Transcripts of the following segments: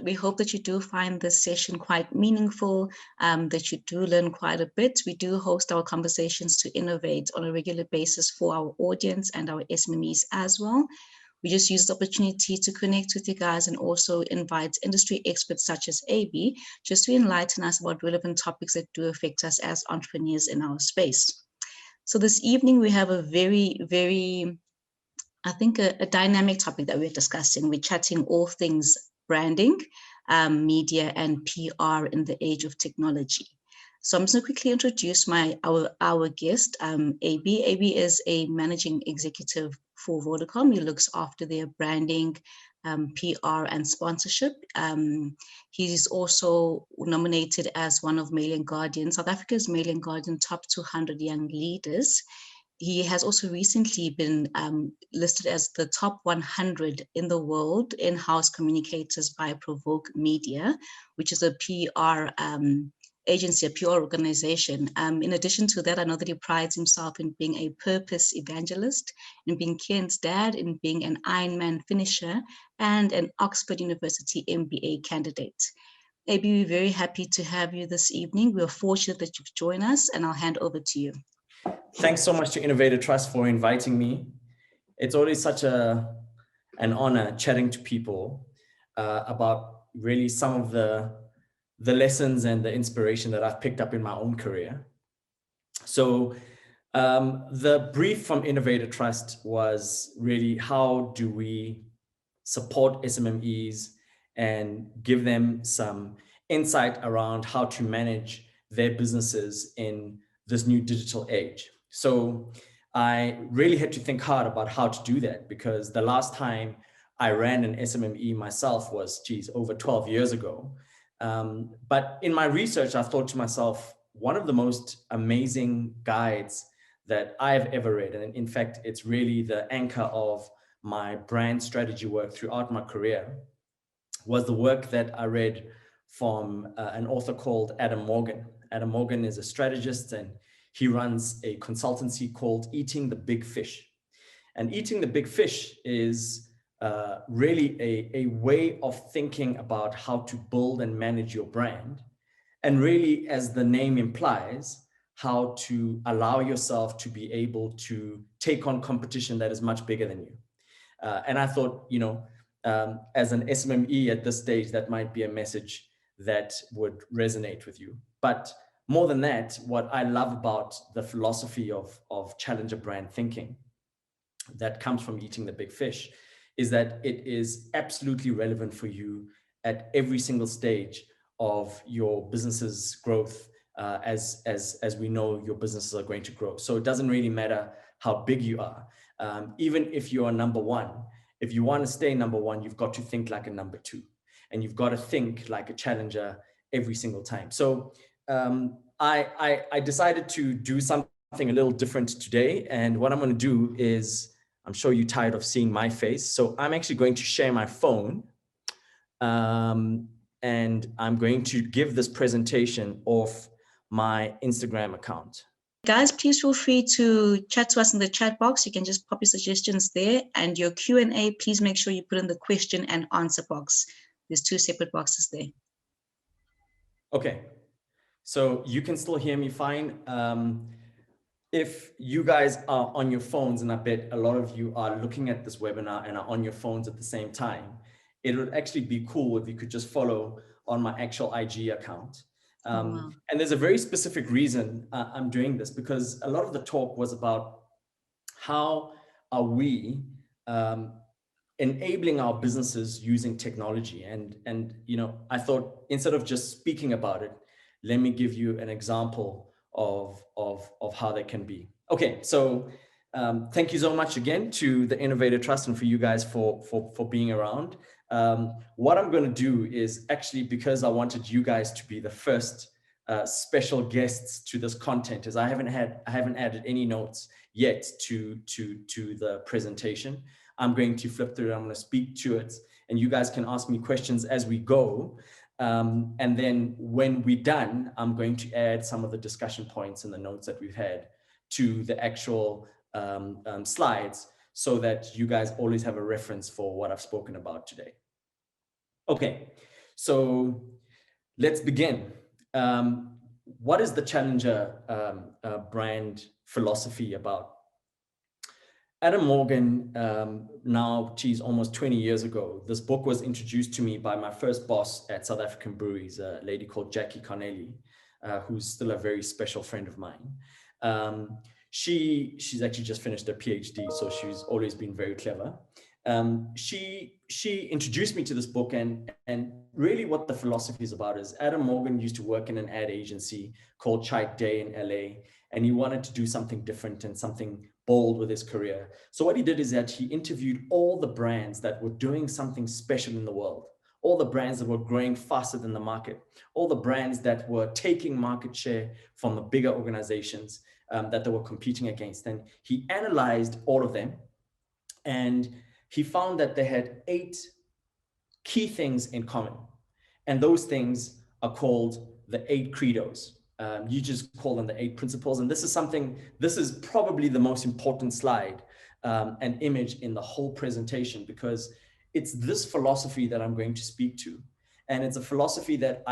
we hope that you do find this session quite meaningful, that you do learn quite a bit. We do host our conversations to innovate on a regular basis for our audience and our SMMEs as well. We just use the opportunity to connect with you guys and also invite industry experts such as Abey just to enlighten us about relevant topics that do affect us as entrepreneurs in our space. So this evening we have a very, I think a dynamic topic that we're discussing. We're chatting all things branding, media and PR in the age of technology. So I'm just going to quickly introduce our guest, Abey. Abey is a managing executive for Vodacom. He looks after their branding, PR and sponsorship. He's also nominated as one of Mail and Guardian, South Africa's Mail and Guardian top 200 young leaders. He has also recently been listed as the top 100 in the world in-house communicators by Provoke Media, which is a PR agency, a PR organization. In addition to that, I know that he prides himself in being a purpose evangelist, in being Ken's dad, in being an Ironman finisher, and an Oxford University MBA candidate. Abey, we're very happy to have you this evening. We're fortunate that you've joined us, and I'll hand over to you. Thanks so much to Innovator Trust for inviting me. It's always such an honor chatting to people about really some of the lessons and the inspiration that I've picked up in my own career. So the brief from Innovator Trust was really, how do we support SMMEs and give them some insight around how to manage their businesses in this new digital age. So I really had to think hard about how to do that, because the last time I ran an SMME myself was, over 12 years ago. But in my research, I thought to myself, one of the most amazing guides that I've ever read, and in fact, it's really the anchor of my brand strategy work throughout my career, was the work that I read from an author called Adam Morgan. Adam Morgan is a strategist, and he runs a consultancy called Eating the Big Fish. And Eating the Big Fish is really a way of thinking about how to build and manage your brand. And really, as the name implies, how to allow yourself to be able to take on competition that is much bigger than you. And I thought, as an SMME at this stage, that might be a message that would resonate with you. But more than that, what I love about the philosophy of challenger brand thinking that comes from Eating the Big Fish is that it is absolutely relevant for you at every single stage of your business's growth, as we know your businesses are going to grow. So it doesn't really matter how big you are. Even if you are number one, if you want to stay number one, you've got to think like a number two, and you've got to think like a challenger every single time. So I decided to do something a little different today. And what I'm going to do is, I'm sure you're tired of seeing my face. So I'm actually going to share my phone. And I'm going to give this presentation off my Instagram account. Guys, please feel free to chat to us in the chat box. You can just pop your suggestions there, and your Q&A, please make sure you put in the question and answer box. There's two separate boxes there. Okay, so you can still hear me fine. If you guys are on your phones, and I bet a lot of you are looking at this webinar and are on your phones at the same time, it would actually be cool if you could just follow on my actual IG account. And there's a very specific reason I'm doing this, because a lot of the talk was about how are we enabling our businesses using technology. And I thought, instead of just speaking about it, let me give you an example of how they can be. Okay, so thank you so much again to the Innovator Trust and for you guys for being around. What I'm going to do is, actually, because I wanted you guys to be the first special guests to this content, is I haven't added any notes yet to the presentation. I'm going to flip through it. I'm going to speak to it, and you guys can ask me questions as we go. And then when we're done, I'm going to add some of the discussion points and the notes that we've had to the actual slides, so that you guys always have a reference for what I've spoken about today. Okay, So let's begin. What is the Challenger brand philosophy about? Adam Morgan, now, geez, almost 20 years ago, this book was introduced to me by my first boss at South African Breweries, a lady called Jackie Carnelli, who's still a very special friend of mine. She's actually just finished a PhD, so she's always been very clever. She introduced me to this book, and really what the philosophy is about is Adam Morgan used to work in an ad agency called Chite Day in LA, and he wanted to do something different and something bold with his career. So what he did is that he interviewed all the brands that were doing something special in the world, all the brands that were growing faster than the market, all the brands that were taking market share from the bigger organizations that they were competing against. And he analyzed all of them, and he found that they had 8 key things in common. And those things are called the 8 credos. You just call them the 8 principles. And this is probably the most important slide and image in the whole presentation, because it's this philosophy that I'm going to speak to. And it's a philosophy that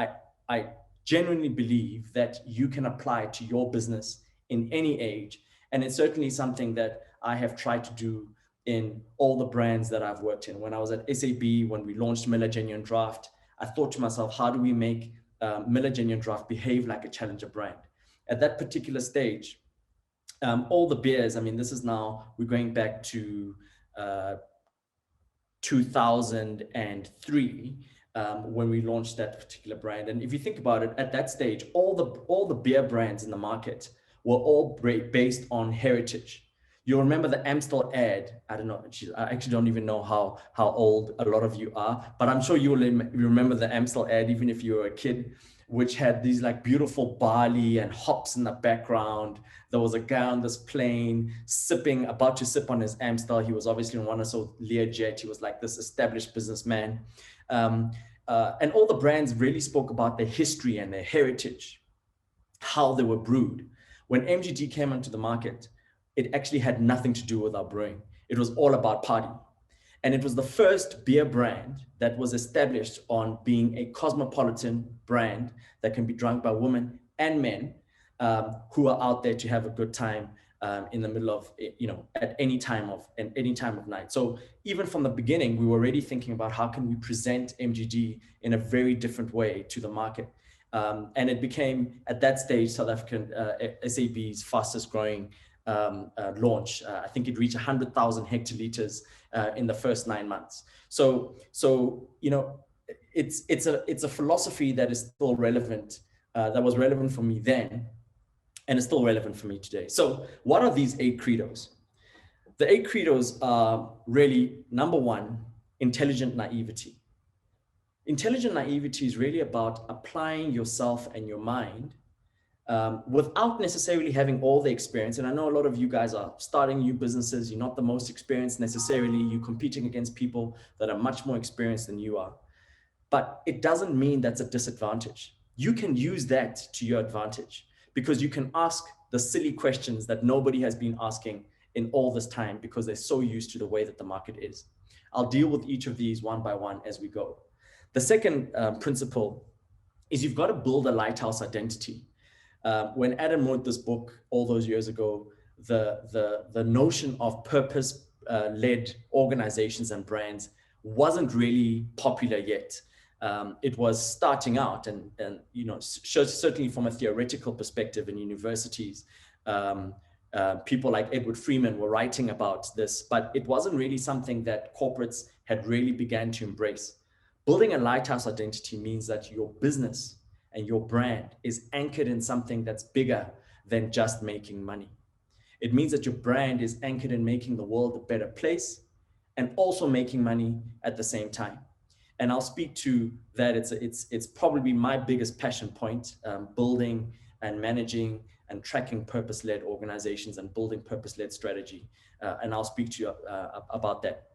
I genuinely believe that you can apply to your business in any age. And it's certainly something that I have tried to do in all the brands that I've worked in. When I was at SAB, when we launched Miller Genuine Draft, I thought to myself, how do we make Miller Genuine Draft behave like a challenger brand? At that particular stage, all the beers, I mean, this is now, we're going back to 2003, when we launched that particular brand. And if you think about it, at that stage, all the beer brands in the market were all based on heritage. You'll remember the Amstel ad. I don't know, I actually don't even know how old a lot of you are, but I'm sure you will remember the Amstel ad, even if you were a kid, which had these like beautiful barley and hops in the background. There was a guy on this plane about to sip on his Amstel. He was obviously on one of those Learjet. He was like this established businessman. And all the brands really spoke about their history and their heritage, how they were brewed. When MGD came onto the market, it actually had nothing to do with our brewing. It was all about party. And it was the first beer brand that was established on being a cosmopolitan brand that can be drunk by women and men who are out there to have a good time in the middle of, at any time of night. So even from the beginning, we were already thinking about how can we present MGD in a very different way to the market. And it became, at that stage, South African SAB's fastest growing launch. I think it reached 100,000 hectoliters in the first 9 months. So it's a philosophy that is still relevant, that was relevant for me then, and is still relevant for me today. So what are these 8 credos? The 8 credos are really, number 1, intelligent naivety. Intelligent naivety is really about applying yourself and your mind without necessarily having all the experience. And I know a lot of you guys are starting new businesses. You're not the most experienced necessarily. You're competing against people that are much more experienced than you are. But it doesn't mean that's a disadvantage. You can use that to your advantage, because you can ask the silly questions that nobody has been asking in all this time, because they're so used to the way that the market is. I'll deal with each of these one by one as we go. The second principle is you've got to build a lighthouse identity. When Adam wrote this book all those years ago, the notion of purpose-led organizations and brands wasn't really popular yet. It was starting out, and certainly from a theoretical perspective in universities, people like Edward Freeman were writing about this, but it wasn't really something that corporates had really began to embrace. Building a lighthouse identity means that your business and your brand is anchored in something that's bigger than just making money. It means that your brand is anchored in making the world a better place and also making money at the same time. And I'll speak to that. It's probably my biggest passion point, building and managing and tracking purpose-led organizations and building purpose-led strategy. And I'll speak to you about that.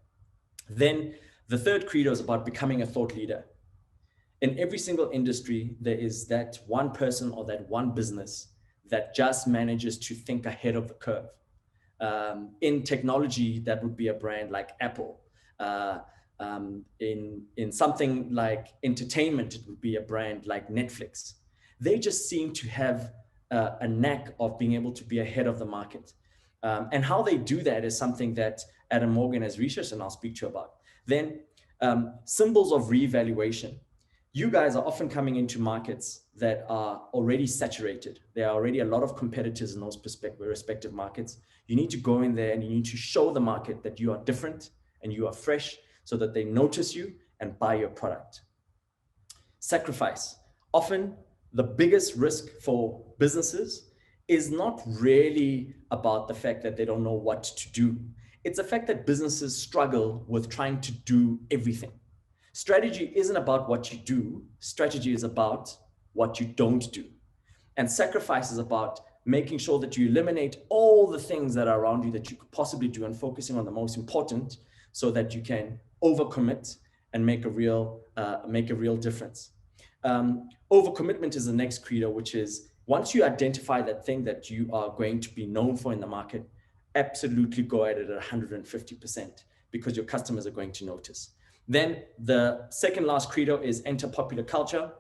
Then the third credo is about becoming a thought leader. In every single industry, there is that one person or that one business that just manages to think ahead of the curve. In technology, that would be a brand like Apple. In something like entertainment, it would be a brand like Netflix. They just seem to have a knack of being able to be ahead of the market. And how they do that is something that Adam Morgan has researched, and I'll speak to you about. Then symbols of revaluation. You guys are often coming into markets that are already saturated. There are already a lot of competitors in those respective markets. You need to go in there and you need to show the market that you are different and you are fresh so that they notice you and buy your product. Sacrifice. Often the biggest risk for businesses is not really about the fact that they don't know what to do. It's the fact that businesses struggle with trying to do everything. Strategy isn't about what you do. Strategy is about what you don't do. And sacrifice is about making sure that you eliminate all the things that are around you that you could possibly do and focusing on the most important so that you can overcommit and make a real difference. Overcommitment is the next credo, which is once you identify that thing that you are going to be known for in the market, absolutely go at it at 150% because your customers are going to notice. Then the second last credo is enter popular culture.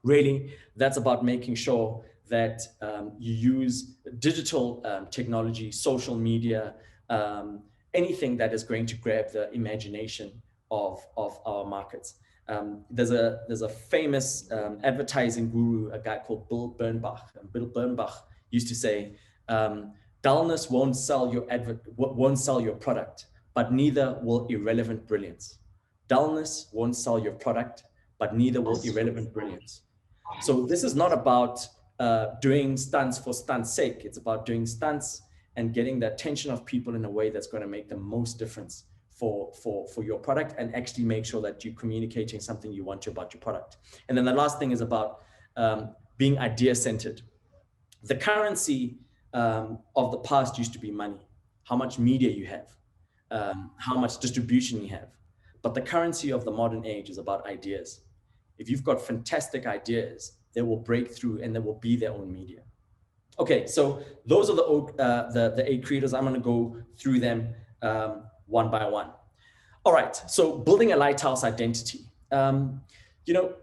Really, that's about making sure that you use digital technology, social media, anything that is going to grab the imagination of our markets. There's a famous advertising guru, a guy called Bill Bernbach. And Bill Bernbach used to say, dullness won't sell your product, but neither will irrelevant brilliance. Dullness won't sell your product, but neither will irrelevant brilliance. So this is not about doing stunts for stunts' sake. It's about doing stunts and getting the attention of people in a way that's going to make the most difference for your product and actually make sure that you're communicating something you want to about your product. And then the last thing is about being idea-centered. The currency of the past used to be money, how much media you have, how much distribution you have. But the currency of the modern age is about ideas. If you've got fantastic ideas, they will break through and they will be their own media. Okay, so those are the 8 credos. I'm going to go through them one by one. All right, so building a lighthouse identity. You know,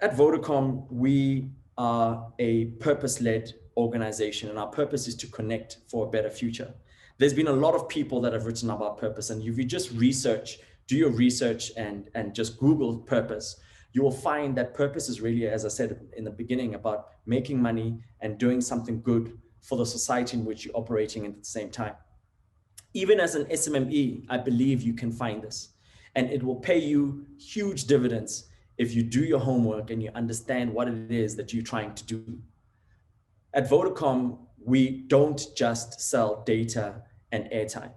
at Vodacom, we are a purpose-led organization, and our purpose is to connect for a better future. There's been a lot of people that have written about purpose, and if you just do your research and just Google purpose, you will find that purpose is really, as I said in the beginning, about making money and doing something good for the society in which you're operating at the same time. Even as an SMME, I believe you can find this, and it will pay you huge dividends if you do your homework and you understand what it is that you're trying to do. At Vodacom, we don't just sell data and airtime.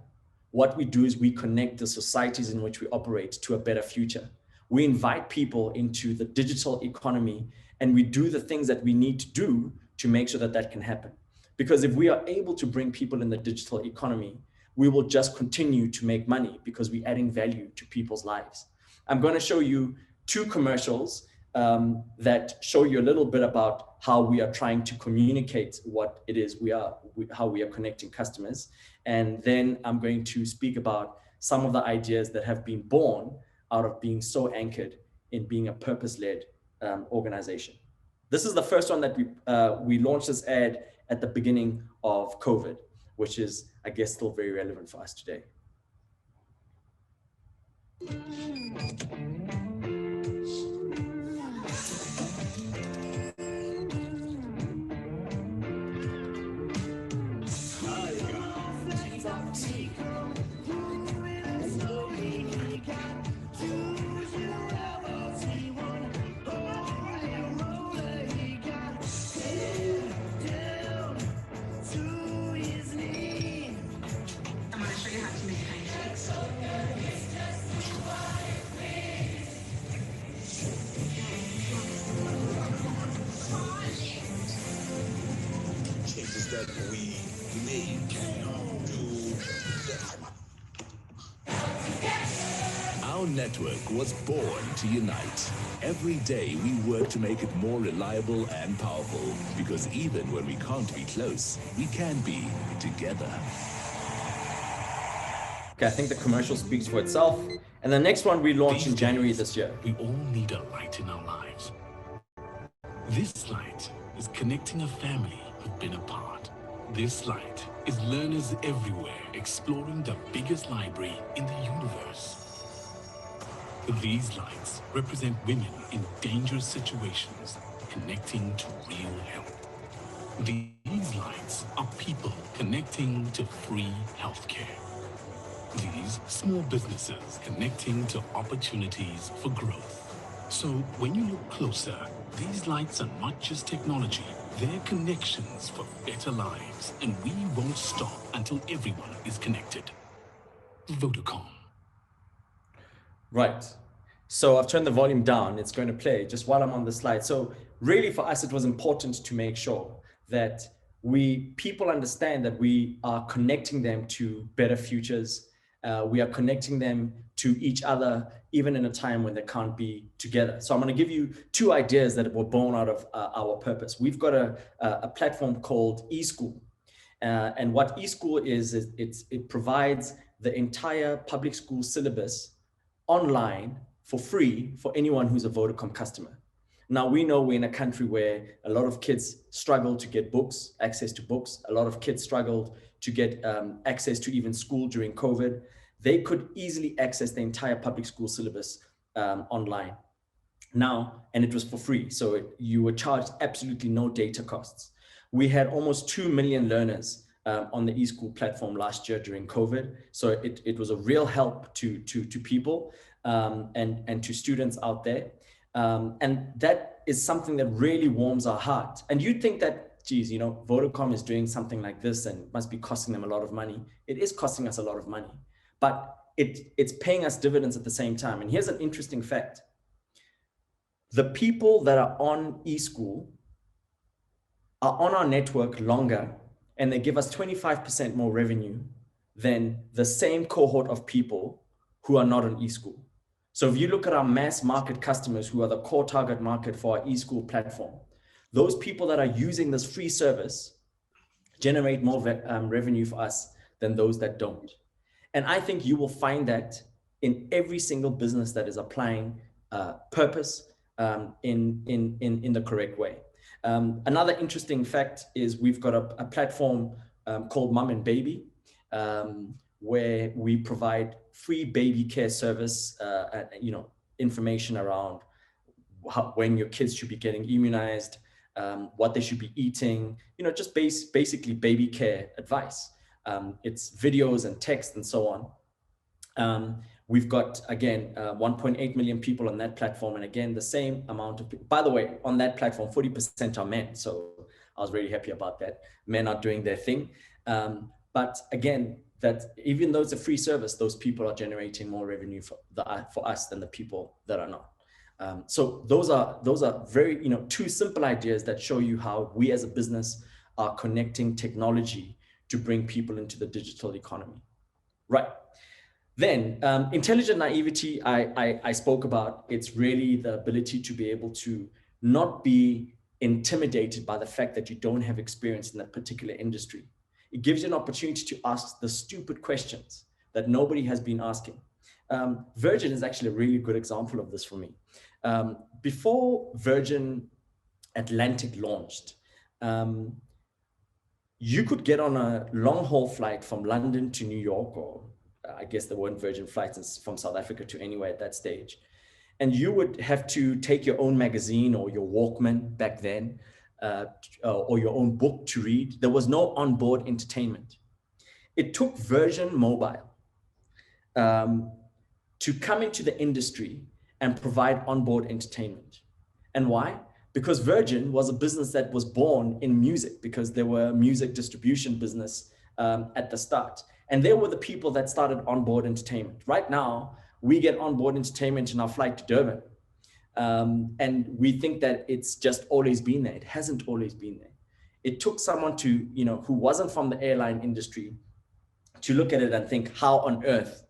What we do is we connect the societies in which we operate to a better future. We invite people into the digital economy, and we do the things that we need to do to make sure that that can happen. Because if we are able to bring people in the digital economy, we will just continue to make money because we're adding value to people's lives. I'm going to show you 2 commercials that show you a little bit about how we are trying to communicate what it is how we are connecting customers. And then I'm going to speak about some of the ideas that have been born out of being so anchored in being a purpose-led organization. This is the first one that we launched this ad at the beginning of COVID, which is, I guess, still very relevant for us today. Our network was born to unite. Every day we work to make it more reliable and powerful, because even when we can't be close, we can be together. Okay, I think the commercial speaks for itself. And the next one we launch in January this year. We all need a light in our lives. This light is connecting a family who've been apart. This light is learners everywhere exploring the biggest library in the universe. These lights represent women in dangerous situations connecting to real help. These lights are people connecting to free healthcare. These small businesses connecting to opportunities for growth. So when you look closer, these lights are not just technology, they're connections for better lives, and we won't stop until everyone is connected. Vodacom. Right. So I've turned the volume down. It's going to play just while I'm on the slide. So really for us, it was important to make sure that people understand that we are connecting them to better futures. We are connecting them to each other, even in a time when they can't be together. So I'm going to give you two ideas that were born out of our purpose. We've got a platform called eSchool. And what eSchool is it provides the entire public school syllabus online for free for anyone who's a Vodacom customer. Now, we know we're in a country where a lot of kids struggle to get books, access to books. A lot of kids struggled to get access to even school during COVID. They could easily access the entire public school syllabus online now, and it was for free. So you were charged absolutely no data costs. We had almost 2 million learners on the eSchool platform last year during COVID. So it was a real help to people and to students out there. And that is something that really warms our heart. And you'd think that, geez, you know, Vodacom is doing something like this and must be costing them a lot of money. It is costing us a lot of money, but it's paying us dividends at the same time. And here's an interesting fact. The people that are on eSchool are on our network longer, and they give us 25% more revenue than the same cohort of people who are not on eSchool. So if you look at our mass market customers, who are the core target market for our eSchool platform, those people that are using this free service generate more revenue for us than those that don't. And I think you will find that in every single business that is applying purpose in the correct way. Another interesting fact is we've got a platform called Mum and Baby, where we provide free baby care service, information around when your kids should be getting immunized, what they should be eating, just basically baby care advice. It's videos and text and so on. We've got, again, 1.8 million people on that platform. And again, the same amount of people. By the way, on that platform, 40% are men. So I was really happy about that. Men are doing their thing. But again, that even though it's a free service, those people are generating more revenue for us than the people that are not. So those are very, two simple ideas that show you how we as a business are connecting technology to bring people into the digital economy. Right. Then intelligent naivety, I spoke about. It's really the ability to be able to not be intimidated by the fact that you don't have experience in that particular industry. It gives you an opportunity to ask the stupid questions that nobody has been asking. Virgin is actually a really good example of this for me. Before Virgin Atlantic launched, you could get on a long haul flight from London to New York, or I guess there weren't Virgin flights from South Africa to anywhere at that stage. And you would have to take your own magazine or your Walkman back then, or your own book to read. There was no onboard entertainment. It took Virgin Mobile to come into the industry and provide onboard entertainment. And why? Because Virgin was a business that was born in music, because they were a music distribution business at the start. And they were the people that started onboard entertainment. Right now, we get onboard entertainment in our flight to Durban. And we think that it's just always been there. It hasn't always been there. It took someone to, who wasn't from the airline industry to look at it and think, how on earth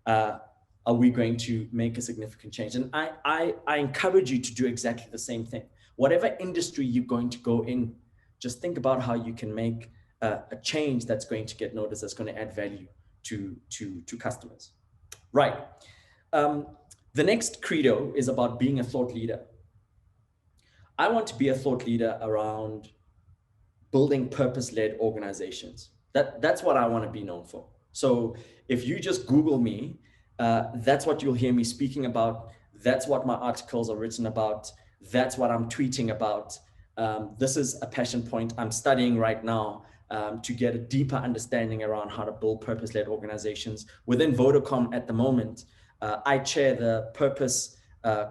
are we going to make a significant change? And I encourage you to do exactly the same thing. Whatever industry you're going to go in, just think about how you can make a change that's going to get noticed, that's going to add value to customers. Right. The next credo is about being a thought leader. I want to be a thought leader around building purpose-led organizations. That's what I want to be known for. So if you just Google me, that's what you'll hear me speaking about. That's what my articles are written about. That's what I'm tweeting about. This is a passion point I'm studying right now to get a deeper understanding around how to build purpose-led organizations. Within Vodacom at the moment, I chair the purpose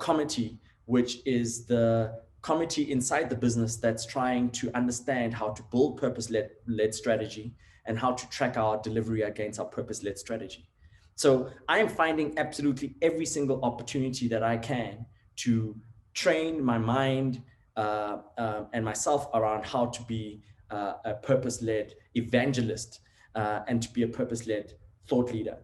committee, which is the committee inside the business that's trying to understand how to build purpose-led strategy and how to track our delivery against our purpose-led strategy. So I am finding absolutely every single opportunity that I can to train my mind and myself around how to be a purpose-led evangelist and to be a purpose-led thought leader.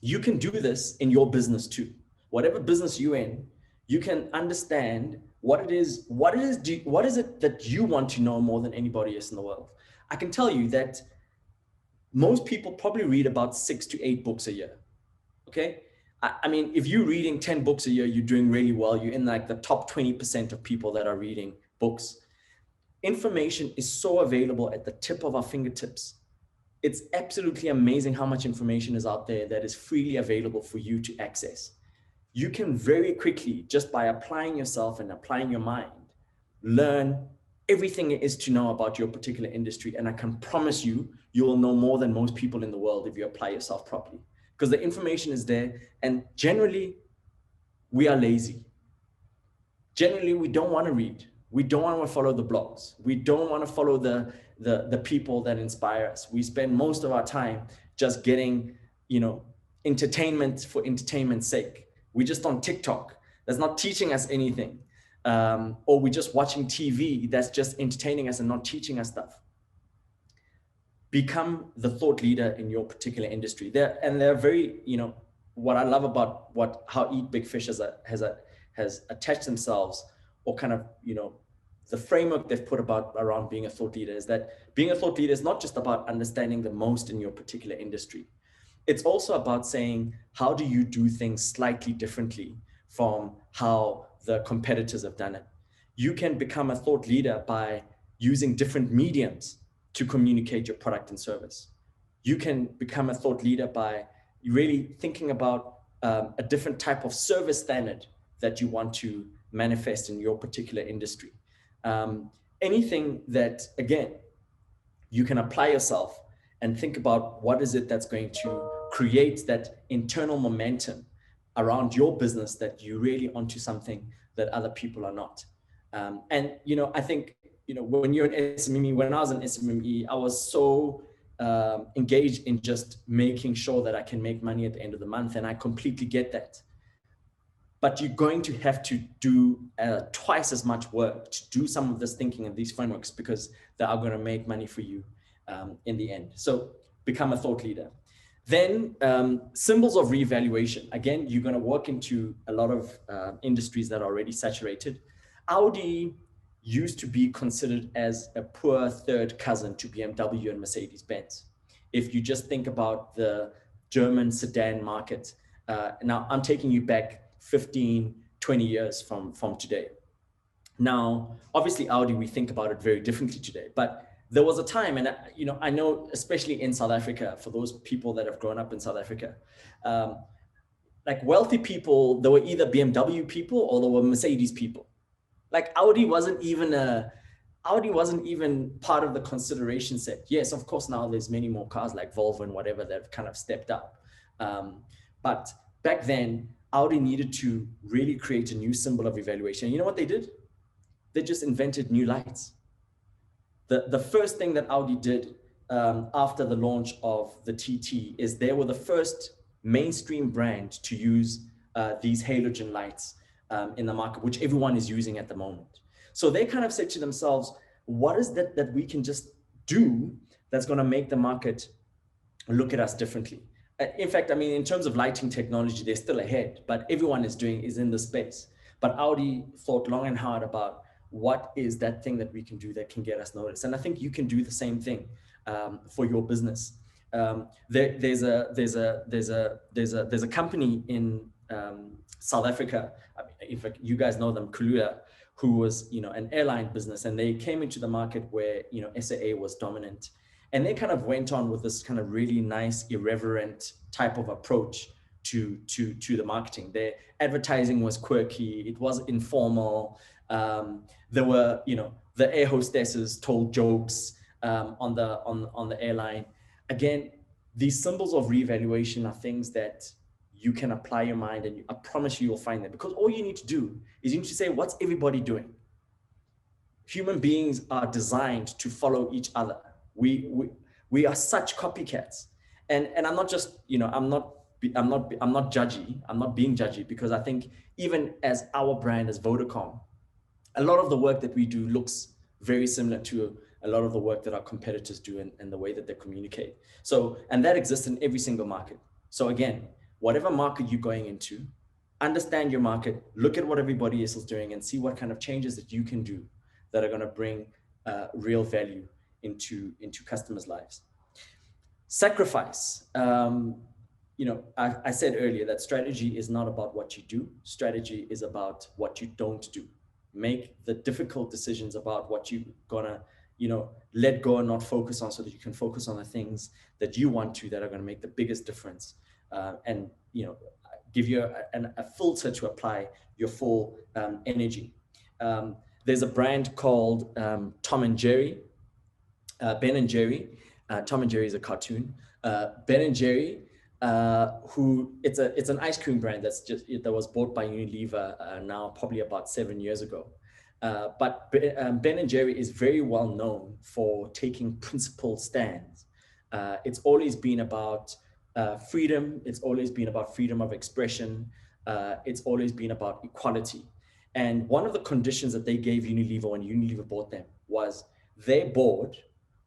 You can do this in your business too. Whatever business you're in, you can understand what it is it that you want to know more than anybody else in the world. I can tell you that most people probably read about 6 to 8 books a year. Okay. I mean, if you're reading 10 books a year, you're doing really well. You're in like the top 20% of people that are reading books. Information is so available at the tip of our fingertips. It's absolutely amazing how much information is out there that is freely available for you to access. You can very quickly, just by applying yourself and applying your mind, learn everything it is to know about your particular industry. And I can promise you, you will know more than most people in the world if you apply yourself properly, because the information is there. And generally, we are lazy. Generally, we don't want to read. We don't want to follow the blogs. We don't want to follow the people that inspire us. We spend most of our time just getting, entertainment for entertainment's sake. We're just on TikTok. That's not teaching us anything. Or we're just watching TV that's just entertaining us and not teaching us stuff. Become the thought leader in your particular industry. They're very, what I love about how Eat Big Fish has attached themselves, or kind of, the framework they've put around being a thought leader is that being a thought leader is not just about understanding the most in your particular industry. It's also about saying, how do you do things slightly differently from how the competitors have done it? You can become a thought leader by using different mediums to communicate your product and service. You can become a thought leader by really thinking about a different type of service standard that you want to manifest in your particular industry. Anything that, again, you can apply yourself and think about what is it that's going to create that internal momentum around your business, that you're really onto something that other people are not. And, I think, when you're an SME, when I was an SME, I was so engaged in just making sure that I can make money at the end of the month. And I completely get that. But you're going to have to do twice as much work to do some of this thinking and these frameworks, because they are going to make money for you in the end. So become a thought leader. Then symbols of revaluation. Again, you're going to work into a lot of industries that are already saturated. Audi used to be considered as a poor third cousin to BMW and Mercedes-Benz. If you just think about the German sedan market, now I'm taking you back 15, 20 years from today. Now, obviously Audi, we think about it very differently today, but there was a time, and I know, especially in South Africa, for those people that have grown up in South Africa, like wealthy people, they were either BMW people or they were Mercedes people. Like Audi wasn't even part of the consideration set. Yes, of course, now there's many more cars like Volvo and whatever that have kind of stepped up. But back then, Audi needed to really create a new symbol of evaluation. You know what they did? They just invented new lights. The first thing that Audi did after the launch of the TT is they were the first mainstream brand to use these halogen lights in the market, which everyone is using at the moment. So they kind of said to themselves, what is that we can just do that's going to make the market look at us differently? In fact, I mean, in terms of lighting technology, they're still ahead, but everyone is in the space. But Audi thought long and hard about what is that thing that we can do that can get us noticed. And I think you can do the same thing for your business. There's a company in South Africa, I mean, if you guys know them, Kulula, who was, you know, an airline business, and they came into the market where, you know, SAA was dominant, and they kind of went on with this kind of really nice, irreverent type of approach to the marketing. Their advertising was quirky, it was informal. There were, you know, the air hostesses told jokes on the airline. Again, these symbols of revaluation are things that you can apply your mind, and I promise you'll find them, because all you need to do is you need to say, what's everybody doing? Human beings are designed to follow each other. We are such copycats. And I'm not just, you know, I'm not judgy. I'm not being judgy, because I think even as our brand, as Vodacom, a lot of the work that we do looks very similar to a lot of the work that our competitors do, and the way that they communicate. So, and that exists in every single market. So again, whatever market you're going into, understand your market, look at what everybody else is doing, and see what kind of changes that you can do that are going to bring real value into customers' lives. Sacrifice. You know, I said earlier that strategy is not about what you do. Strategy is about what you don't do. Make the difficult decisions about what you're gonna, you know, let go and not focus on, so that you can focus on the things that you want to, that are going to make the biggest difference, and, you know, give you a filter to apply your full energy. There's a brand called Tom and Jerry, Ben and Jerry. Tom and Jerry is a cartoon. Ben and Jerry, who it's an ice cream brand that was bought by Unilever now probably about 7 years ago. But Ben and Jerry is very well known for taking principled stands. It's always been about freedom. It's always been about freedom of expression. It's always been about equality. And one of the conditions that they gave Unilever when Unilever bought them was their board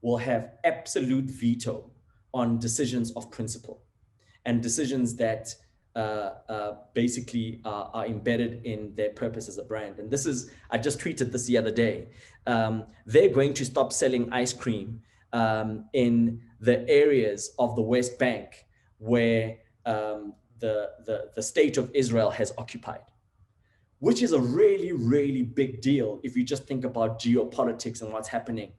will have absolute veto on decisions of principle and decisions that basically are embedded in their purpose as a brand. And this is, I just tweeted this the other day. They're going to stop selling ice cream in the areas of the West Bank where the state of Israel has occupied, which is a really, really big deal if you just think about geopolitics and what's happening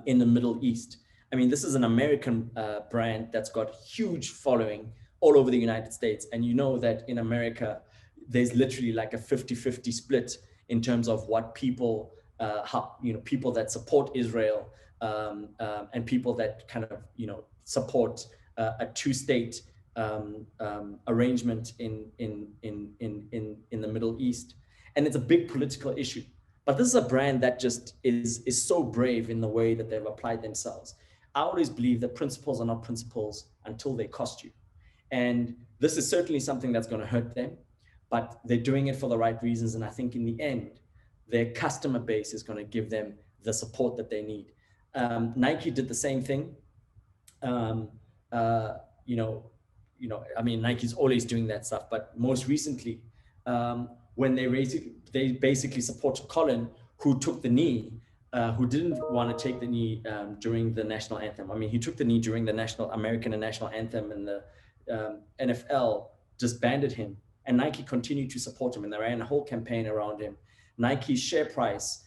in the Middle East. I mean, this is an American brand that's got huge following all over the United States. And you know that in America, there's literally like a 50-50 split in terms of what people, people that support Israel and people that kind of, support a two-state arrangement in the Middle East. And it's a big political issue. But this is a brand that just is so brave in the way that they've applied themselves. I always believe that principles are not principles until they cost you. And this is certainly something that's going to hurt them, but they're doing it for the right reasons. And I think in the end, their customer base is going to give them the support that they need. Nike did the same thing. I mean, Nike's always doing that stuff, but most recently, when they basically supported Colin, who took the knee, who didn't want to take the knee during the national anthem. I mean, he took the knee during the American and national anthem, and the NFL disbanded him, and Nike continued to support him, and they ran a whole campaign around him. Nike's share price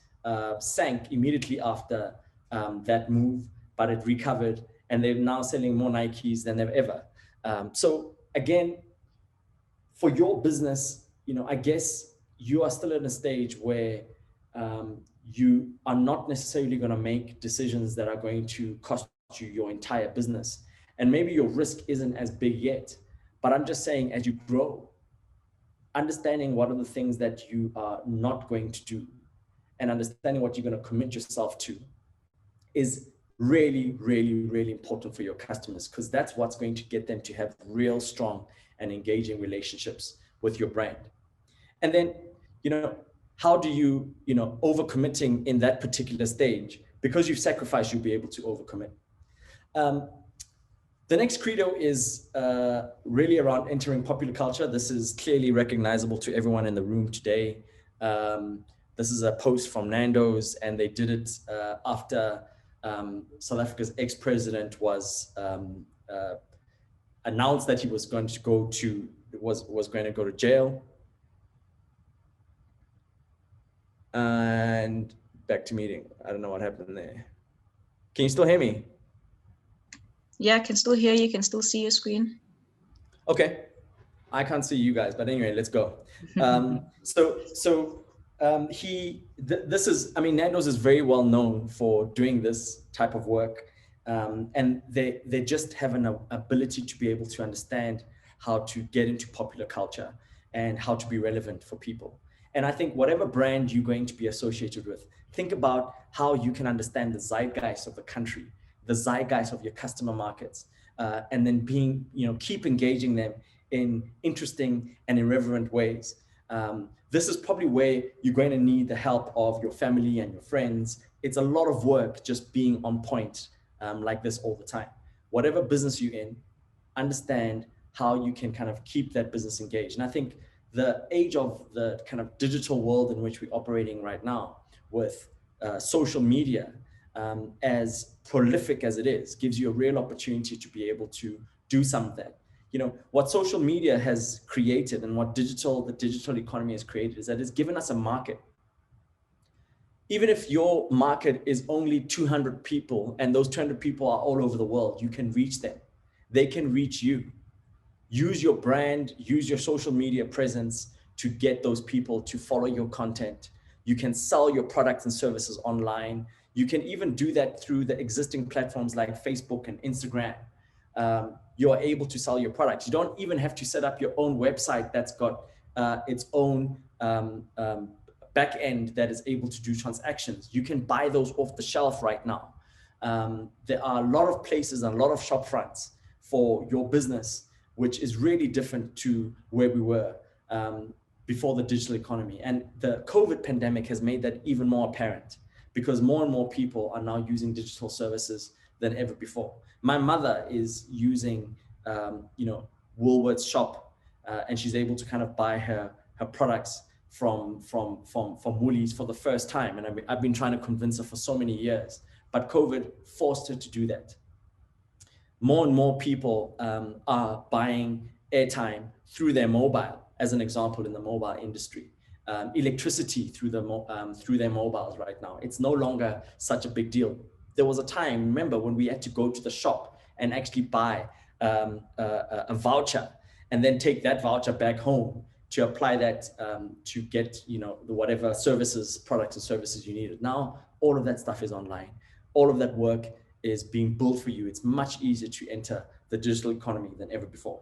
sank immediately after that move, but it recovered, and they're now selling more Nikes than they've ever. So again, for your business, I guess you are still in a stage where you are not necessarily going to make decisions that are going to cost you your entire business. And maybe your risk isn't as big yet, but I'm just saying, as you grow, understanding what are the things that you are not going to do and understanding what you're going to commit yourself to is really, really, really important for your customers, because that's what's going to get them to have real strong and engaging relationships with your brand. And then, how do you, overcommitting in that particular stage? Because you've sacrificed, you'll be able to overcommit. The next credo is really around entering popular culture. This is clearly recognizable to everyone in the room today. This is a post from Nando's, and they did it after South Africa's ex-president was announced that he was going to go to jail. And back to meeting. I don't know what happened there. Can you still hear me? Yeah, I can still hear you. Can still see your screen. Okay. I can't see you guys, but anyway, let's go. This is, I mean, Nando's is very well known for doing this type of work. And they just have an ability to be able to understand how to get into popular culture and how to be relevant for people. And I think whatever brand you're going to be associated with, think about how you can understand the zeitgeist of the country, the zeitgeist of your customer markets, and then keep engaging them in interesting and irreverent ways. This is probably where you're going to need the help of your family and your friends. It's a lot of work just being on point like this all the time. Whatever business you're in, understand how you can kind of keep that business engaged. And I think the age of the kind of digital world in which we're operating right now with social media, as prolific as it is, gives you a real opportunity to be able to do some of that. What social media has created and what the digital economy has created is that it's given us a market. Even if your market is only 200 people and those 200 people are all over the world, you can reach them. They can reach you. Use your brand, use your social media presence to get those people to follow your content. You can sell your products and services online. You can even do that through the existing platforms like Facebook and Instagram. You're able to sell your products. You don't even have to set up your own website that's got its own back end that is able to do transactions. You can buy those off the shelf right now. There are a lot of places and a lot of shop fronts for your business, which is really different to where we were before the digital economy. And the COVID pandemic has made that even more apparent because more and more people are now using digital services than ever before. My mother is using, Woolworths Shop, and she's able to kind of buy her products from Woolies for the first time. And I've been trying to convince her for so many years, but COVID forced her to do that. More and more people are buying airtime through their mobile, as an example in the mobile industry. Electricity through their mobiles right now. It's no longer such a big deal. There was a time, remember, when we had to go to the shop and actually buy a voucher and then take that voucher back home to apply that to get whatever products and services you needed. Now, all of that stuff is online. All of that work is being built for you. It's much easier to enter the digital economy than ever before.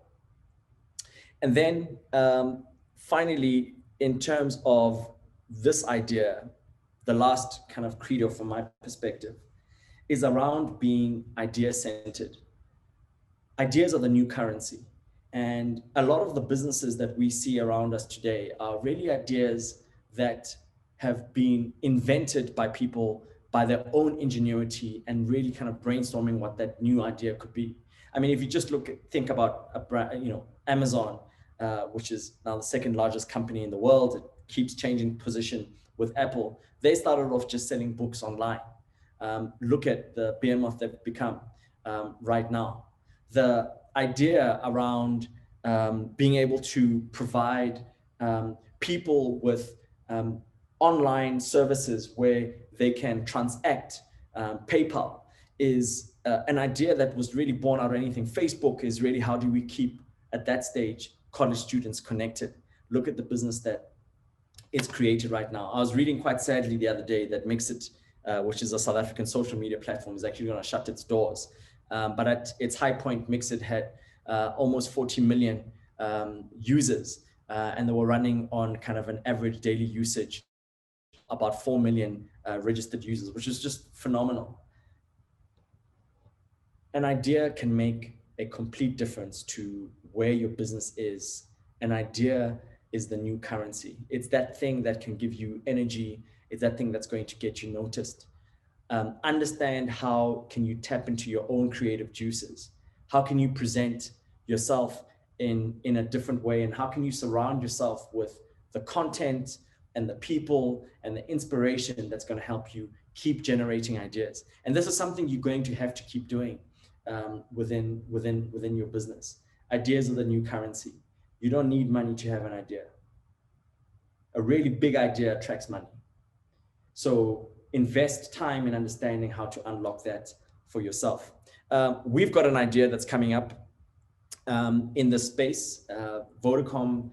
And then finally, in terms of this idea, the last kind of credo from my perspective is around being idea-centered. Ideas are the new currency. And a lot of the businesses that we see around us today are really ideas that have been invented by people by their own ingenuity and really kind of brainstorming what that new idea could be. I mean, if you just think about a brand, Amazon, which is now the second largest company in the world, it keeps changing position with Apple. They started off just selling books online. Look at the behemoth they've become right now. The idea around being able to provide people with online services where they can transact PayPal is an idea that was really born out of anything. Facebook is really how do we keep, at that stage, college students connected. Look at the business that it's created right now. I was reading quite sadly the other day that Mixit, which is a South African social media platform, is actually going to shut its doors. But at its high point, Mixit had almost 40 million users, and they were running on kind of an average daily usage, about 4 million registered users, which is just phenomenal. An idea can make a complete difference to where your business is. An idea is the new currency. It's that thing that can give you energy. It's that thing that's going to get you noticed. Understand how can you tap into your own creative juices? How can you present yourself in a different way? And how can you surround yourself with the content and the people and the inspiration that's going to help you keep generating ideas. And this is something you're going to have to keep doing within your business. Ideas are the new currency. You don't need money to have an idea. A really big idea attracts money. So invest time in understanding how to unlock that for yourself. We've got an idea that's coming up in this space. Vodacom,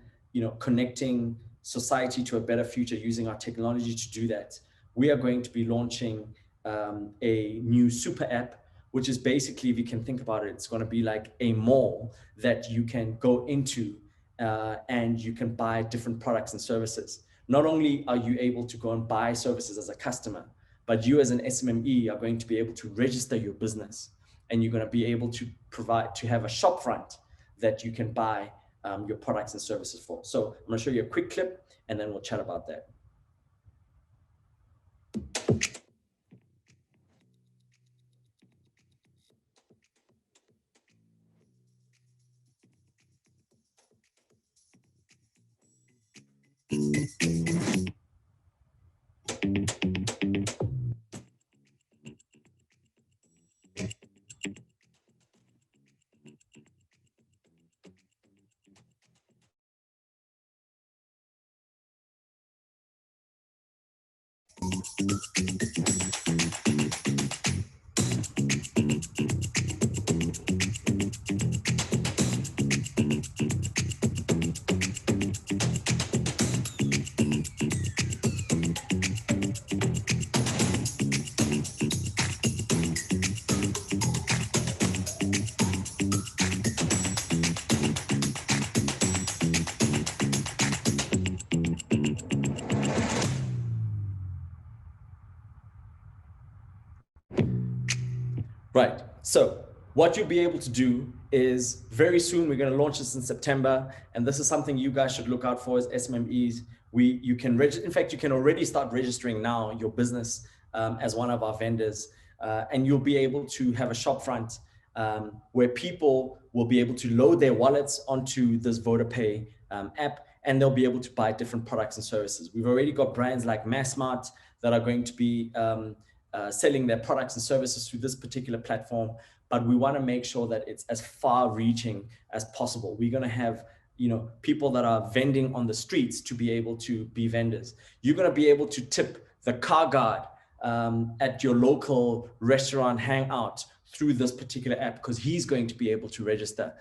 connecting society to a better future using our technology to do that. We are going to be launching a new super app, which is basically, if you can think about it, it's going to be like a mall that you can go into and you can buy different products and services. Not only are you able to go and buy services as a customer, but you as an SMME are going to be able to register your business, and you're going to be able to have a shop front that you can buy your products and services for. So I'm going to show you a quick clip and then we'll chat about that. Right. So what you'll be able to do is very soon, we're going to launch this in September. And this is something you guys should look out for as SMMEs. You can register. In fact, you can already start registering now your business as one of our vendors. And you'll be able to have a shop front where people will be able to load their wallets onto this VodaPay app, and they'll be able to buy different products and services. We've already got brands like Massmart that are going to be selling their products and services through this particular platform, but we want to make sure that it's as far reaching as possible. We're going to have people that are vending on the streets to be able to be vendors. You're going to be able to tip the car guard at your local restaurant hangout through this particular app, because he's going to be able to register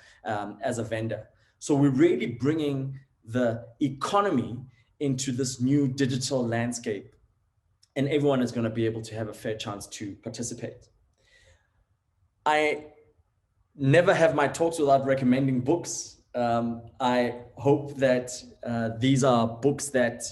as a vendor. So we're really bringing the economy into this new digital landscape, and everyone is going to be able to have a fair chance to participate. I never have my talks without recommending books. I hope that these are books that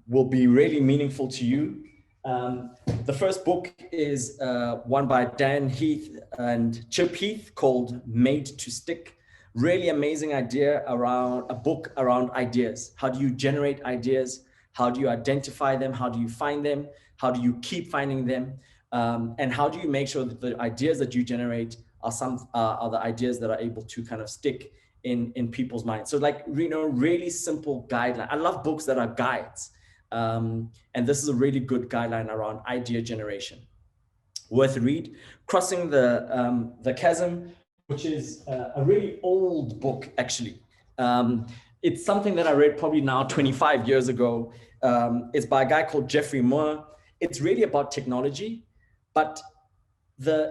will be really meaningful to you. The first book is one by Dan Heath and Chip Heath called Made to Stick. Really amazing idea around a book around ideas. How do you generate ideas? How do you identify them? How do you find them? How do you keep finding them? And how do you make sure that the ideas that you generate are the ideas that are able to kind of stick in people's minds? So like, really simple guideline. I love books that are guides. And this is a really good guideline around idea generation. Worth a read. Crossing the Chasm, which is a really old book, actually. It's something that I read probably now 25 years ago. It's by a guy called Jeffrey Moore. It's really about technology, but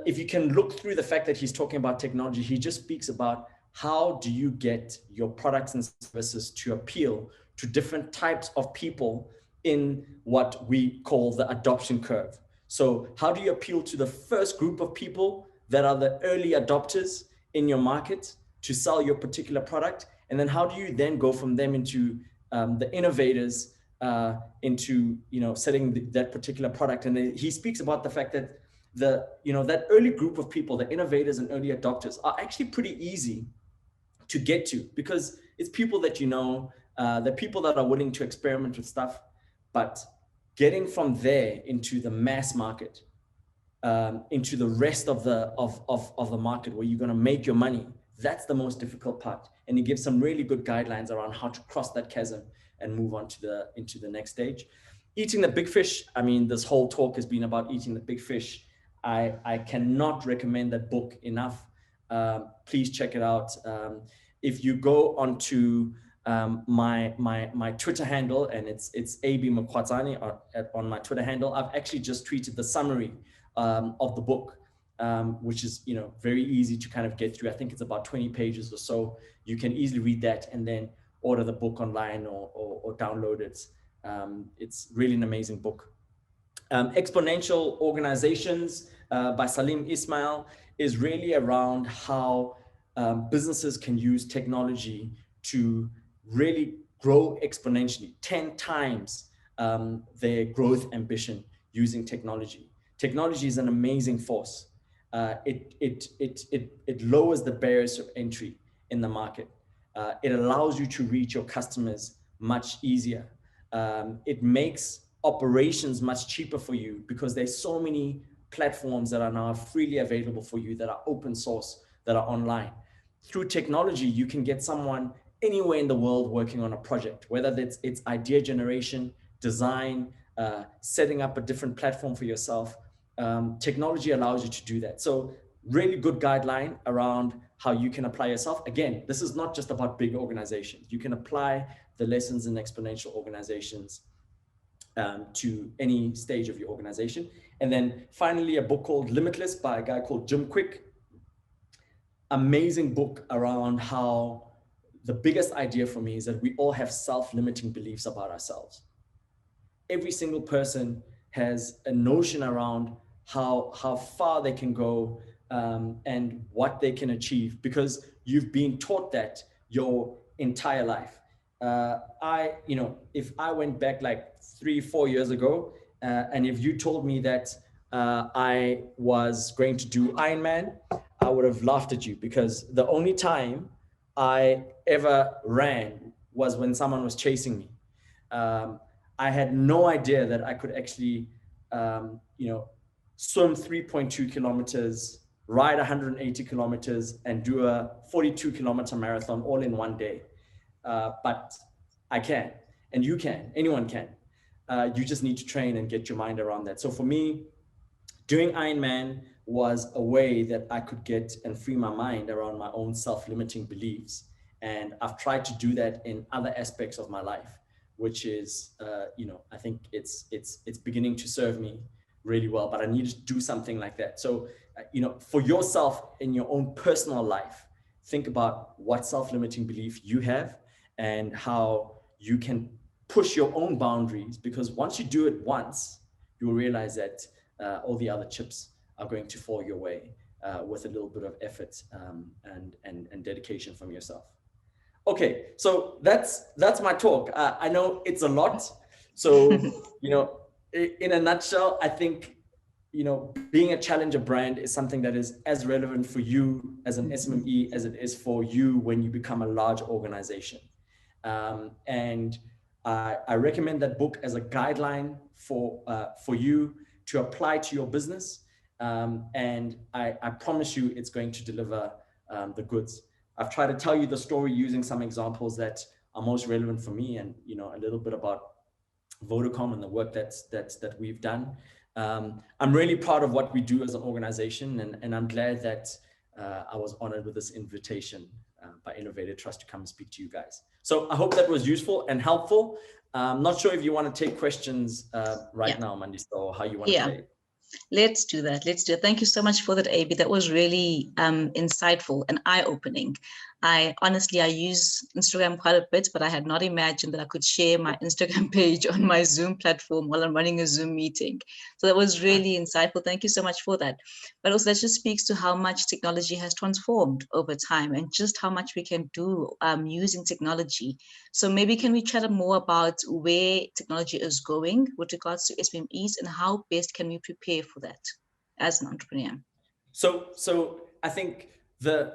if you can look through the fact that he's talking about technology, he just speaks about how do you get your products and services to appeal to different types of people in what we call the adoption curve. So how do you appeal to the first group of people that are the early adopters in your market to sell your particular product? And then how do you then go from them into the innovators into selling that particular product? And he speaks about the fact that that early group of people, the innovators and early adopters, are actually pretty easy to get to, because it's people that the people that are willing to experiment with stuff. But getting from there into the mass market, into the rest of the market where you're going to make your money, that's the most difficult part. And he gives some really good guidelines around how to cross that chasm and move on into the next stage. Eating the big fish. I mean, this whole talk has been about eating the big fish. I cannot recommend that book enough. Please check it out. If you go onto my Twitter handle, and it's Abey Mokgwatsane on my Twitter handle, I've actually just tweeted the summary of the book, which is, you know, very easy to kind of get through. I think it's about 20 pages or so. You can easily read that and then order the book online or download it. It's really an amazing book. Exponential Organizations by Salim Ismail is really around how businesses can use technology to really grow exponentially, 10 times their growth ambition using technology. Technology is an amazing force. It lowers the barriers of entry in the market. It allows you to reach your customers much easier. It makes operations much cheaper for you because there's so many platforms that are now freely available for you, that are open source, that are online. Through technology, you can get someone anywhere in the world working on a project, whether it's idea generation, design, setting up a different platform for yourself. Technology allows you to do that. So really good guideline around how you can apply yourself. Again, this is not just about big organizations. You can apply the lessons in exponential organizations to any stage of your organization. And then finally, a book called Limitless by a guy called Jim Kwik. Amazing book around how the biggest idea for me is that we all have self-limiting beliefs about ourselves. Every single person has a notion around how far they can go and what they can achieve, because you've been taught that your entire life. If I went back like 3-4 years ago, and if you told me that I was going to do Ironman, I would have laughed at you, because the only time I ever ran was when someone was chasing me. I had no idea that I could actually, swim 3.2 kilometers, ride 180 kilometers, and do a 42-kilometer marathon all in one day. But I can, and you can, anyone can. You just need to train and get your mind around that. So for me, doing Ironman was a way that I could get and free my mind around my own self-limiting beliefs. And I've tried to do that in other aspects of my life, which is, I think it's beginning to serve me really well, but I need to do something like that. So, for yourself in your own personal life, think about what self-limiting belief you have and how you can push your own boundaries, because once you do it once, you will realize that all the other chips are going to fall your way with a little bit of effort and dedication from yourself. Okay, so that's my talk. I know it's a lot. So, in a nutshell, I think, being a challenger brand is something that is as relevant for you as an SME as it is for you when you become a large organization. And I recommend that book as a guideline for you to apply to your business. And I promise you it's going to deliver the goods. I've tried to tell you the story using some examples that are most relevant for me, and a little bit about Vodacom and the work that we've done. I'm really proud of what we do as an organization, and I'm glad that I was honored with this invitation by Innovator Trust to come and speak to you guys. So I hope that was useful and helpful. I'm not sure if you want to take questions right now, Mandisa, or how you want to play it. Let's do that. Thank you so much for that, Abey. That was really insightful and eye-opening. I use Instagram quite a bit, but I had not imagined that I could share my Instagram page on my Zoom platform while I'm running a Zoom meeting. So that was really insightful. Thank you so much for that. But also that just speaks to how much technology has transformed over time and just how much we can do using technology. So maybe can we chat more about where technology is going with regards to SMEs and how best can we prepare for that as an entrepreneur? So I think there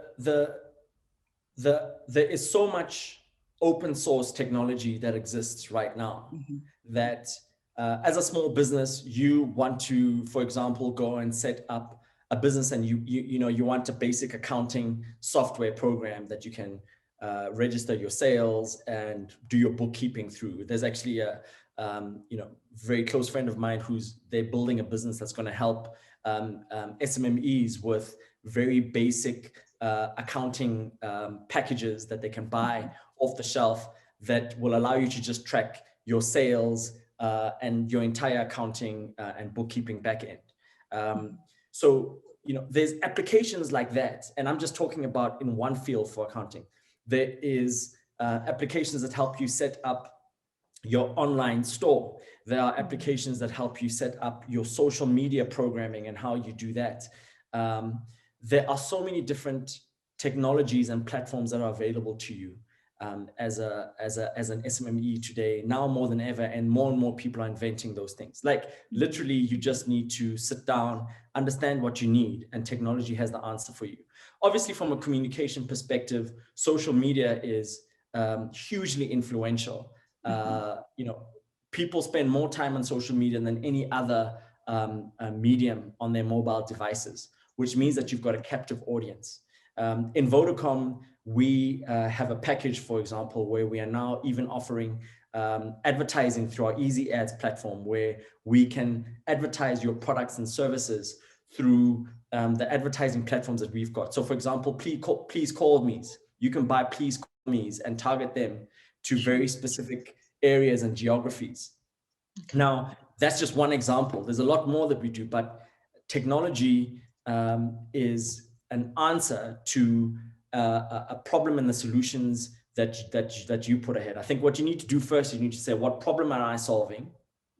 is so much open source technology that exists right now that as a small business, you want to, for example, go and set up a business, and you want a basic accounting software program that you can register your sales and do your bookkeeping through. There's actually very close friend of mine they're building a business that's going to help SMMEs with very basic accounting packages that they can buy off the shelf that will allow you to just track your sales and your entire accounting and bookkeeping backend. So, there's applications like that. And I'm just talking about in one field for accounting. There is applications that help you set up your online store. There are applications that help you set up your social media programming and how you do that. There are so many different technologies and platforms that are available to you as an SMME today, now more than ever, and more people are inventing those things. Like literally, you just need to sit down, understand what you need, and technology has the answer for you. Obviously, from a communication perspective, social media is hugely influential. People spend more time on social media than any other medium on their mobile devices, which means that you've got a captive audience. In Vodacom, we have a package, for example, where we are now even offering advertising through our Easy Ads platform, where we can advertise your products and services through the advertising platforms that we've got. So for example, please call me's. You can buy please call me's and target them to very specific areas and geographies. Okay. Now, that's just one example. There's a lot more that we do, but technology is an answer to a problem and the solutions that you put ahead. I think what you need to do first, you need to say, what problem am I solving?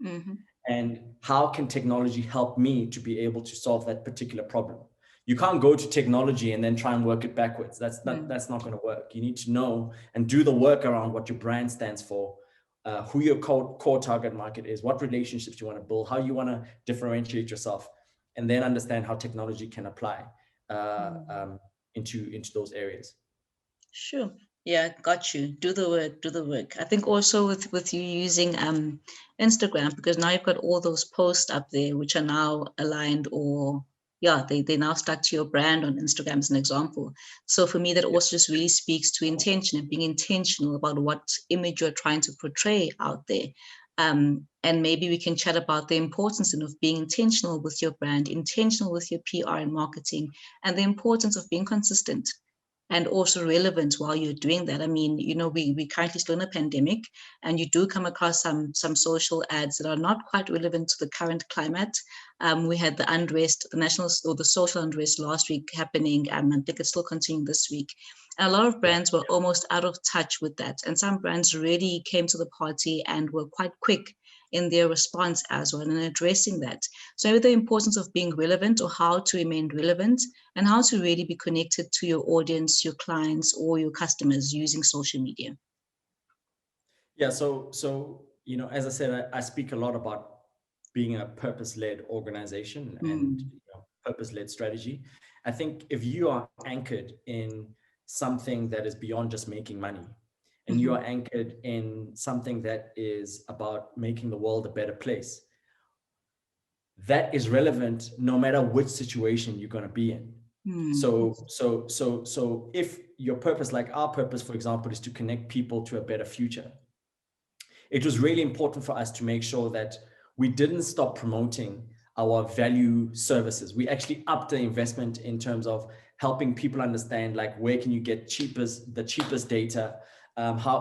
Mm-hmm. And how can technology help me to be able to solve that particular problem? You can't go to technology and then try and work it backwards. That's not going to work. You need to know and do the work around what your brand stands for, who your core target market is, what relationships you want to build, how you want to differentiate yourself, and then understand how technology can apply into those areas. Sure. Yeah, got you. Do the work. I think also with you using Instagram, because now you've got all those posts up there which are now aligned, or they now stuck to your brand on Instagram as an example. So for me, that also just really speaks to intention and being intentional about what image you're trying to portray out there. And maybe we can chat about the importance of being intentional with your brand, intentional with your PR and marketing, and the importance of being consistent and also relevant while you're doing that. I mean, we currently still in a pandemic, and you do come across some social ads that are not quite relevant to the current climate. We had the unrest, the national or the social unrest last week happening, and I think it's still continuing this week. And a lot of brands were almost out of touch with that. And some brands really came to the party and were quite quick in their response as well and addressing that. So the importance of being relevant, or how to remain relevant, and how to really be connected to your audience, your clients, or your customers using social media. Yeah, so as I said, I speak a lot about being a purpose-led organization and purpose-led strategy. I think if you are anchored in something that is beyond just making money, and you are anchored in something that is about making the world a better place, that is relevant no matter which situation you're going to be in. So if your purpose, like our purpose, for example, is to connect people to a better future, it was really important for us to make sure that we didn't stop promoting our value services. We actually upped the investment in terms of helping people understand, like, where can you get the cheapest data,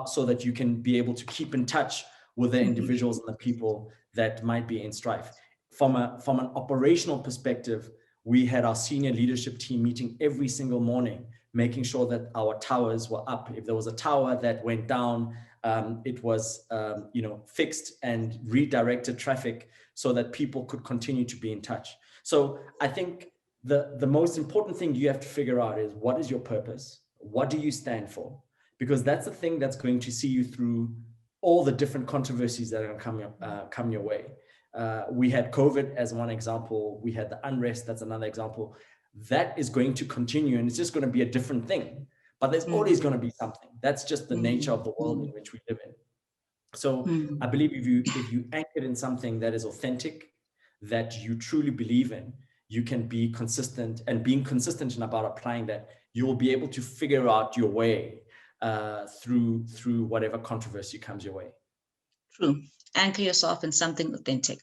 so that you can be able to keep in touch with the individuals and the people that might be in strife. From an operational perspective, we had our senior leadership team meeting every single morning, making sure that our towers were up. If there was a tower that went down, it was fixed and redirected traffic so that people could continue to be in touch. So I think the most important thing you have to figure out is, what is your purpose? What do you stand for? Because that's the thing that's going to see you through all the different controversies that are going to come your way. We had COVID as one example. We had the unrest, that's another example. That is going to continue, and it's just going to be a different thing. But there's always going to be something. That's just the nature of the world in which we live in. So I believe if you anchor in something that is authentic, that you truly believe in, you can be consistent, and being consistent about applying that, you will be able to figure out your way through whatever controversy comes your way. True. Anchor yourself in something authentic.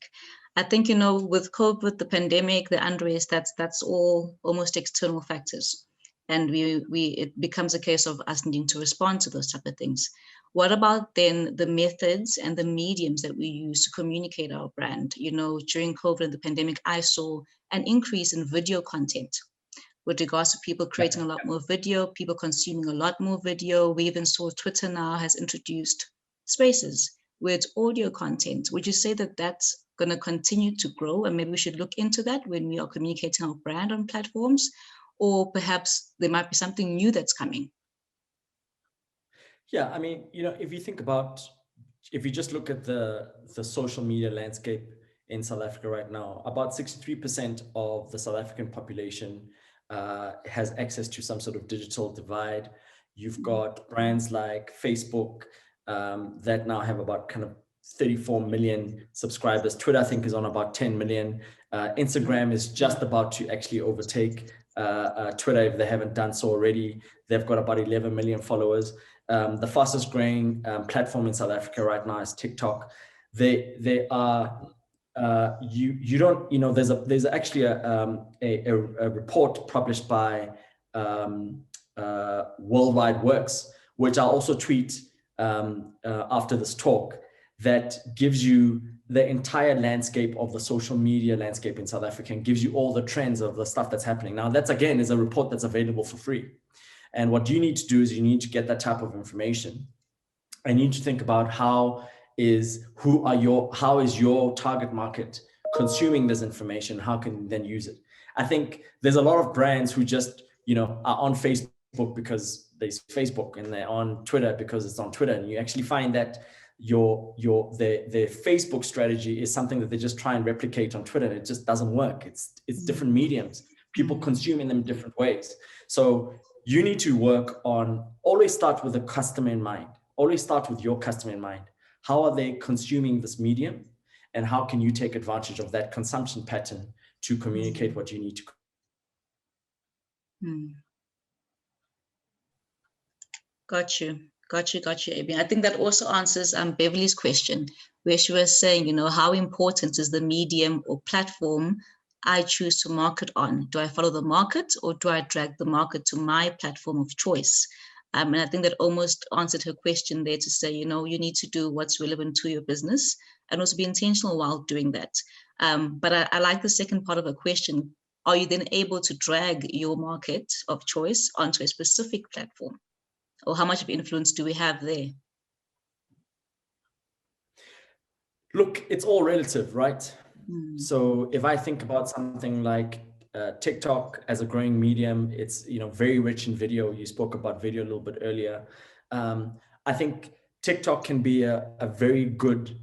I think, with COVID, the pandemic, the unrest, that's all almost external factors. And it becomes a case of us needing to respond to those type of things. What about then the methods and the mediums that we use to communicate our brand? During COVID and the pandemic, I saw an increase in video content with regards to people creating a lot more video, people consuming a lot more video. We even saw Twitter now has introduced spaces where it's audio content. Would you say that that's going to continue to grow, and maybe we should look into that when we are communicating our brand on platforms? Or perhaps there might be something new that's coming? Yeah, I mean, if you just look at the social media landscape in South Africa right now, about 63% of the South African population has access to some sort of digital divide. You've got brands like Facebook that now have about kind of 34 million subscribers. Twitter, I think, is on about 10 million. Instagram is just about to actually overtake Twitter if they haven't done so already. They've got about 11 million followers. The fastest growing platform in South Africa right now is TikTok. They are you don't there's actually a report published by Worldwide Works, which I'll also tweet after this talk, that gives you the entire landscape of the social media landscape in South Africa and gives you all the trends of the stuff that's happening. Now, that's, again, is a report that's available for free. And what you need to do is you need to get that type of information. I need to think about how is your target market consuming this information? How can you then use it? I think there's a lot of brands who just, are on Facebook because there's Facebook, and they're on Twitter because it's on Twitter. And you actually find that their Facebook strategy is something that they just try and replicate on Twitter. It just doesn't work. It's different mediums. People consume in them different ways. So you need to work on, always start with the customer in mind. Always start with your customer in mind. How are they consuming this medium? And how can you take advantage of that consumption pattern to communicate what you need to? Got you, Abey. I think that also answers Beverly's question, where she was saying, how important is the medium or platform I choose to market on? Do I follow the market, or do I drag the market to my platform of choice? And I think that almost answered her question there, to say, you need to do what's relevant to your business and also be intentional while doing that. But I like the second part of the question. Are you then able to drag your market of choice onto a specific platform? Or how much of influence do we have there? Look, it's all relative, right? So if I think about something like TikTok as a growing medium, it's very rich in video. You spoke about video a little bit earlier. I think TikTok can be a very good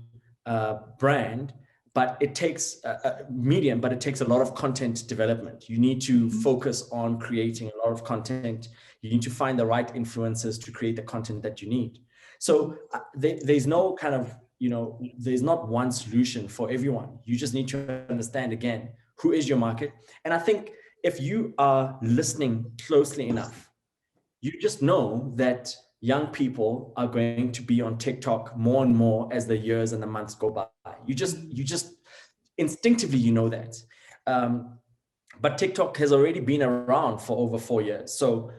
brand, but it takes a medium, but it takes a lot of content development. You need to focus on creating a lot of content. You need to find the right influencers to create the content that you need. So there's no kind of, there's not one solution for everyone. You just need to understand, again, who is your market. And I think if you are listening closely enough, you just know that young people are going to be on TikTok more and more as the years and the months go by. You just instinctively, that. But TikTok has already been around for over 4 years. So,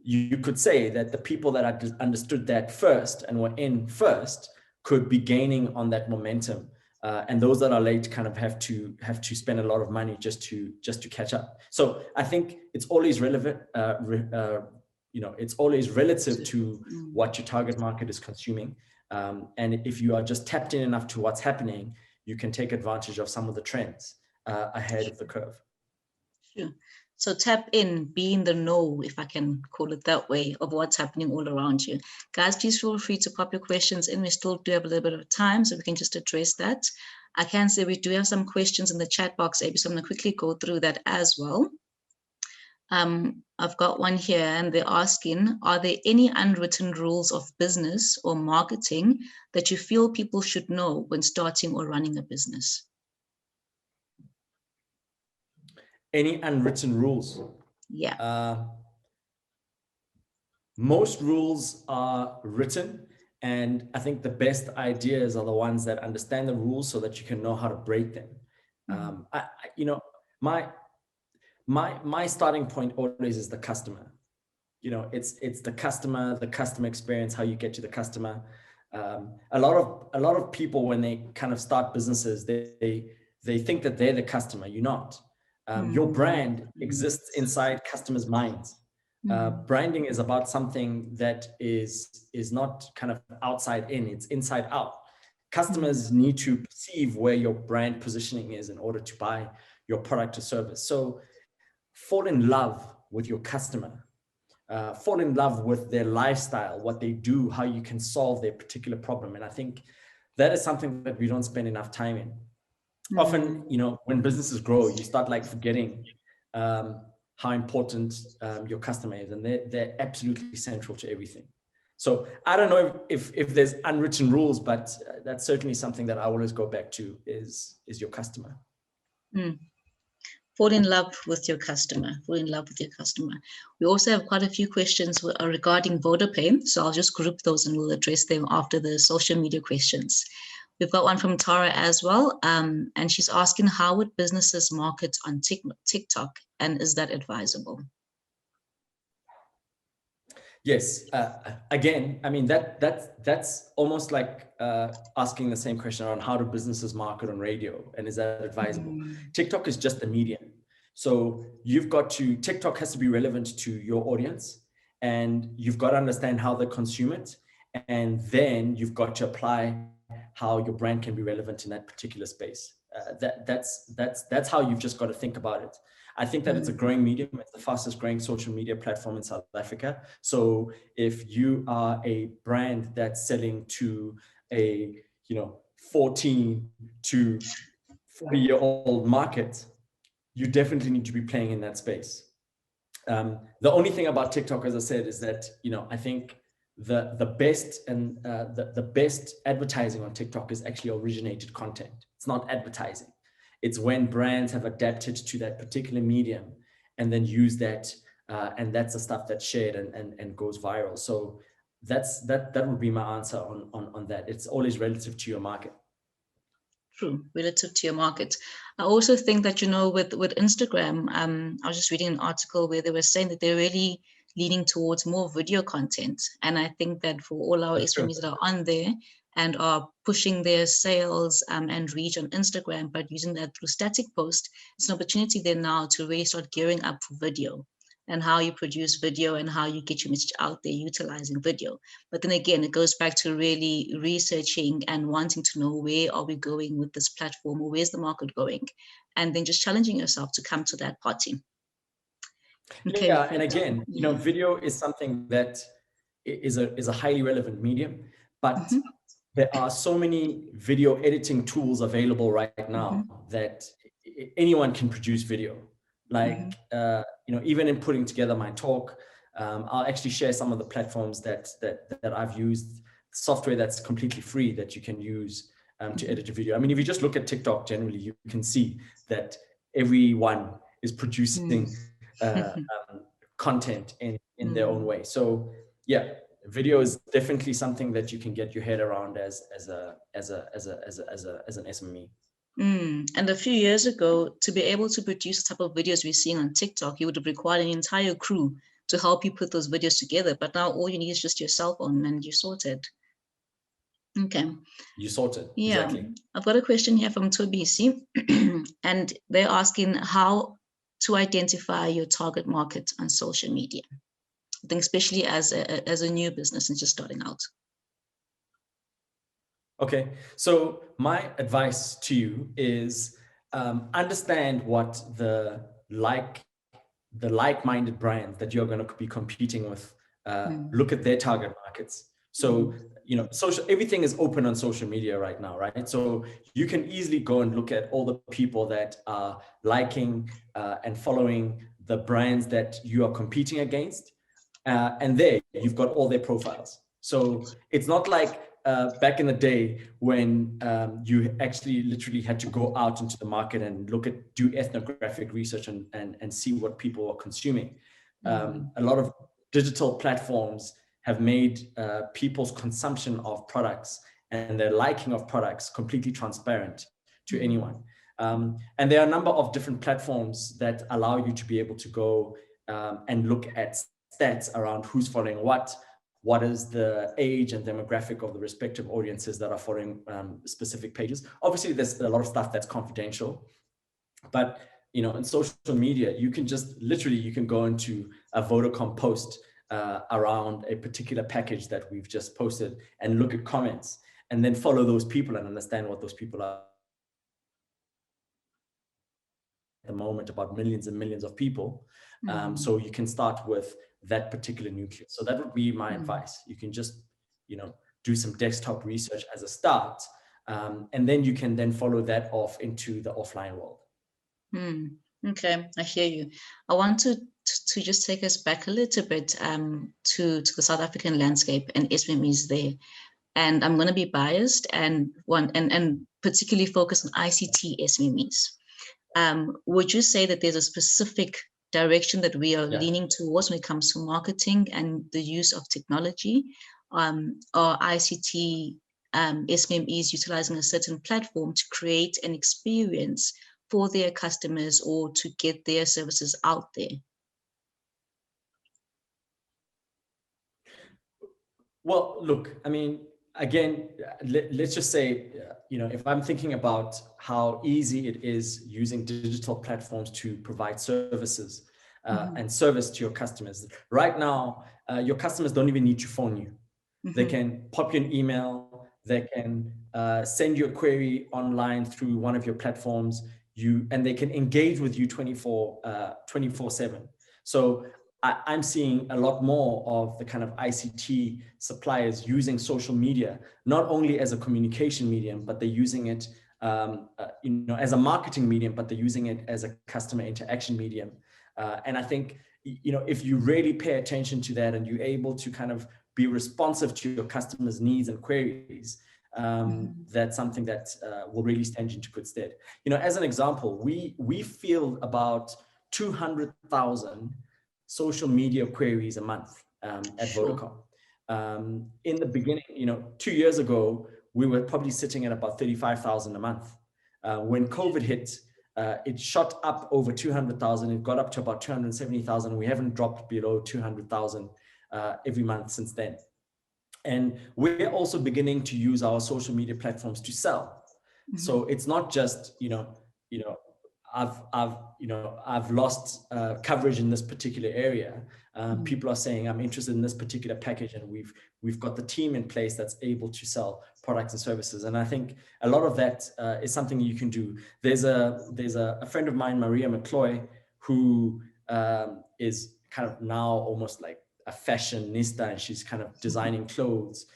you could say that the people that understood that first and were in first could be gaining on that momentum. And those that are late kind of have to spend a lot of money just to catch up. So I think it's always relevant, it's always relative to what your target market is consuming. And if you are just tapped in enough to what's happening, you can take advantage of some of the trends ahead of the curve. Sure. So tap in, be in the know, if I can call it that way, of what's happening all around you. Guys, please feel free to pop your questions in. We still do have a little bit of time, so we can just address that. I can say we do have some questions in the chat box, Abey, so I'm going to quickly go through that as well. I've got one here, and they're asking, are there any unwritten rules of business or marketing that you feel people should know when starting or running a business? Any unwritten rules? Yeah. Most rules are written, And I think the best ideas are the ones that understand the rules so that you can know how to break them. You know, my starting point always is the customer. You know, it's the customer experience, how you get to the customer. A lot of people, when they kind of start businesses, they think that they're the customer. You're not. Your brand exists inside customers' minds. Branding is about something that is not kind of outside in, it's inside out. Customers need to perceive where your brand positioning is in order to buy your product or service. So fall in love with your customer, fall in love with their lifestyle, what they do, how you can solve their particular problem. And I think that is something that we don't spend enough time in. Often, you know, when businesses grow, you start like forgetting how important your customer is, and they're absolutely central to everything. So I don't know if there's unwritten rules, but that's certainly something that I always go back to is your customer. Fall in love with your customer. Fall in love with your customer. We also have quite a few questions regarding VodaPay, so I'll just group those and we'll address them after the social media questions. We've got one from Tara as well, and she's asking, how would businesses market on TikTok, and is that advisable? Yes. Again, I mean, that's almost like asking the same question on how do businesses market on radio, and is that advisable? TikTok is just a medium. So TikTok has to be relevant to your audience, and you've got to understand how they consume it. And then you've got to apply how your brand can be relevant in that particular space. That's how you've just got to think about it. I think that it's a growing medium. It's the fastest growing social media platform in South Africa. So if you are a brand that's selling to a 14 to 40-year-old market, you definitely need to be playing in that space. The only thing about TikTok, as I said, is that I think the best advertising on TikTok is actually originated content. It's not advertising. It's when brands have adapted to that particular medium and then use that, and that's the stuff that's shared and goes viral. So that would be my answer on that. It's always relative to your market. True, relative to your market. I also think that, with Instagram, I was just reading an article where they were saying that they're really leaning towards more video content. And I think that for all our SMEs that are on there and are pushing their sales and reach on Instagram, but using that through static post, it's an opportunity there now to really start gearing up for video and how you produce video and how you get your message out there utilizing video. But then again, it goes back to really researching and wanting to know, where are we going with this platform, or where's the market going? And then just challenging yourself to come to that party. Okay. Yeah, and again, video is something that is a highly relevant medium, but there are so many video editing tools available right now that anyone can produce video. Like, even in putting together my talk, I'll actually share some of the platforms that I've used, software that's completely free that you can use to edit a video. I mean, if you just look at TikTok generally, you can see that everyone is producing content in their own way. So yeah, video is definitely something that you can get your head around as an SME. And a few years ago, to be able to produce the type of videos we're seeing on TikTok, you would have required an entire crew to help you put those videos together. But now all you need is just your cell phone and you're sorted. Okay. You sorted. Yeah. Exactly. I've got a question here from Tobisi, and they're asking how to identify your target market on social media. I think especially as a new business and just starting out. Okay, so my advice to you is understand what the like-minded brands that you're going to be competing with, look at their target markets. So, everything is open on social media right now, right? So you can easily go and look at all the people that are liking and following the brands that you are competing against. And there you've got all their profiles. So it's not like back in the day when you actually literally had to go out into the market and do ethnographic research and see what people are consuming. A lot of digital platforms have made people's consumption of products and their liking of products completely transparent to anyone. And there are a number of different platforms that allow you to be able to go and look at stats around who's following what is the age and demographic of the respective audiences that are following specific pages. Obviously, there's a lot of stuff that's confidential, but in social media, you can just literally, you can go into a Vodacom post around a particular package that we've just posted and look at comments and then follow those people and understand what those people are at the moment, about millions and millions of people. So you can start with that particular nucleus. So that would be my advice. You can just, do some desktop research as a start, and then you can then follow that off into the offline world. Okay, I hear you. I want to just take us back a little bit to the South African landscape and SMEs there. And I'm going to be biased and particularly focus on ICT SMEs. Would you say that there's a specific direction that we are leaning towards when it comes to marketing and the use of technology? Or ICT SMEs utilizing a certain platform to create an experience for their customers or to get their services out there? Well, look, I mean, again, let's just say, if I'm thinking about how easy it is using digital platforms to provide services and service to your customers. Right now, your customers don't even need to phone you. They can pop you an email, they can send you a query online through one of your platforms, and they can engage with you 24/7. So I'm seeing a lot more of the kind of ICT suppliers using social media, not only as a communication medium, but they're using it as a marketing medium, but they're using it as a customer interaction medium. And I think, if you really pay attention to that and you're able to kind of be responsive to your customers' needs and queries, that's something that will really stand you into good stead. As an example, we field about 200,000 social media queries a month at Vodacom. In the beginning, 2 years ago, we were probably sitting at about 35,000 a month. When COVID hit, it shot up over 200,000. It got up to about 270,000. We haven't dropped below 200,000 every month since then. And we're also beginning to use our social media platforms to sell. So it's not just, I've lost coverage in this particular area. People are saying, I'm interested in this particular package, and we've got the team in place that's able to sell products and services. And I think a lot of that is something you can do. There's a friend of mine, Maria McCloy, who is kind of now almost like a fashionista, and she's kind of designing clothes.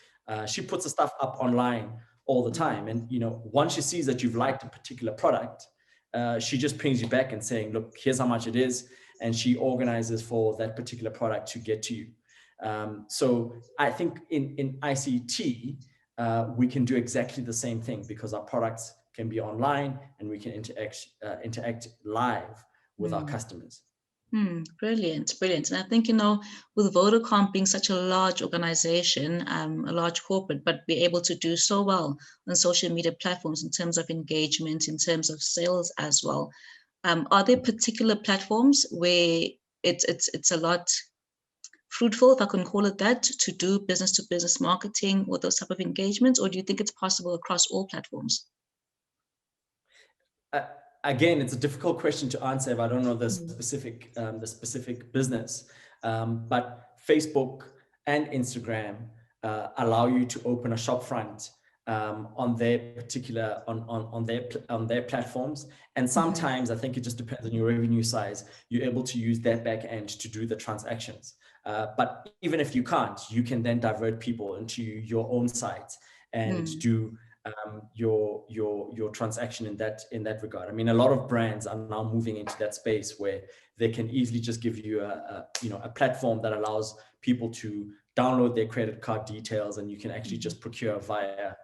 She puts the stuff up online all the time. And, once she sees that you've liked a particular product, she just pings you back and saying, look, here's how much it is. And she organizes for that particular product to get to you. So I think in ICT, we can do exactly the same thing, because our products can be online and we can interact live with our customers. Brilliant. And I think, with Vodacom being such a large organization, a large corporate, but be able to do so well on social media platforms in terms of engagement, in terms of sales as well. Are there particular platforms where it's a lot fruitful, if I can call it that, to do business to business marketing or those type of engagements, or do you think it's possible across all platforms? Again, it's a difficult question to answer if I don't know the specific business. But Facebook and Instagram allow you to open a shop front on their particular on their platforms. And sometimes I think it just depends on your revenue size. You're able to use that back end to do the transactions. But even if you can't, you can then divert people into your own site and do your transaction in that regard. I mean, a lot of brands are now moving into that space where they can easily just give you a platform that allows people to download their credit card details, and you can actually just procure via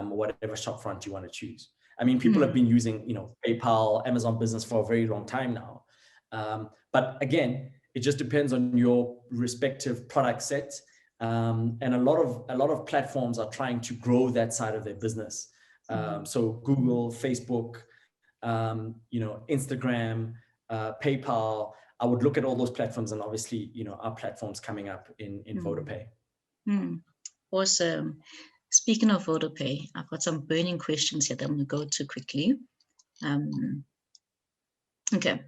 whatever shopfront you want to choose. I mean, people have been using PayPal, Amazon Business for a very long time now. But again, it just depends on your respective product set And a lot of platforms are trying to grow that side of their business. So Google, Facebook, Instagram, PayPal. I would look at all those platforms, and obviously, our platforms coming up in VodaPay. Awesome. Speaking of VodaPay, I've got some burning questions here that I'm going to go to quickly. Okay.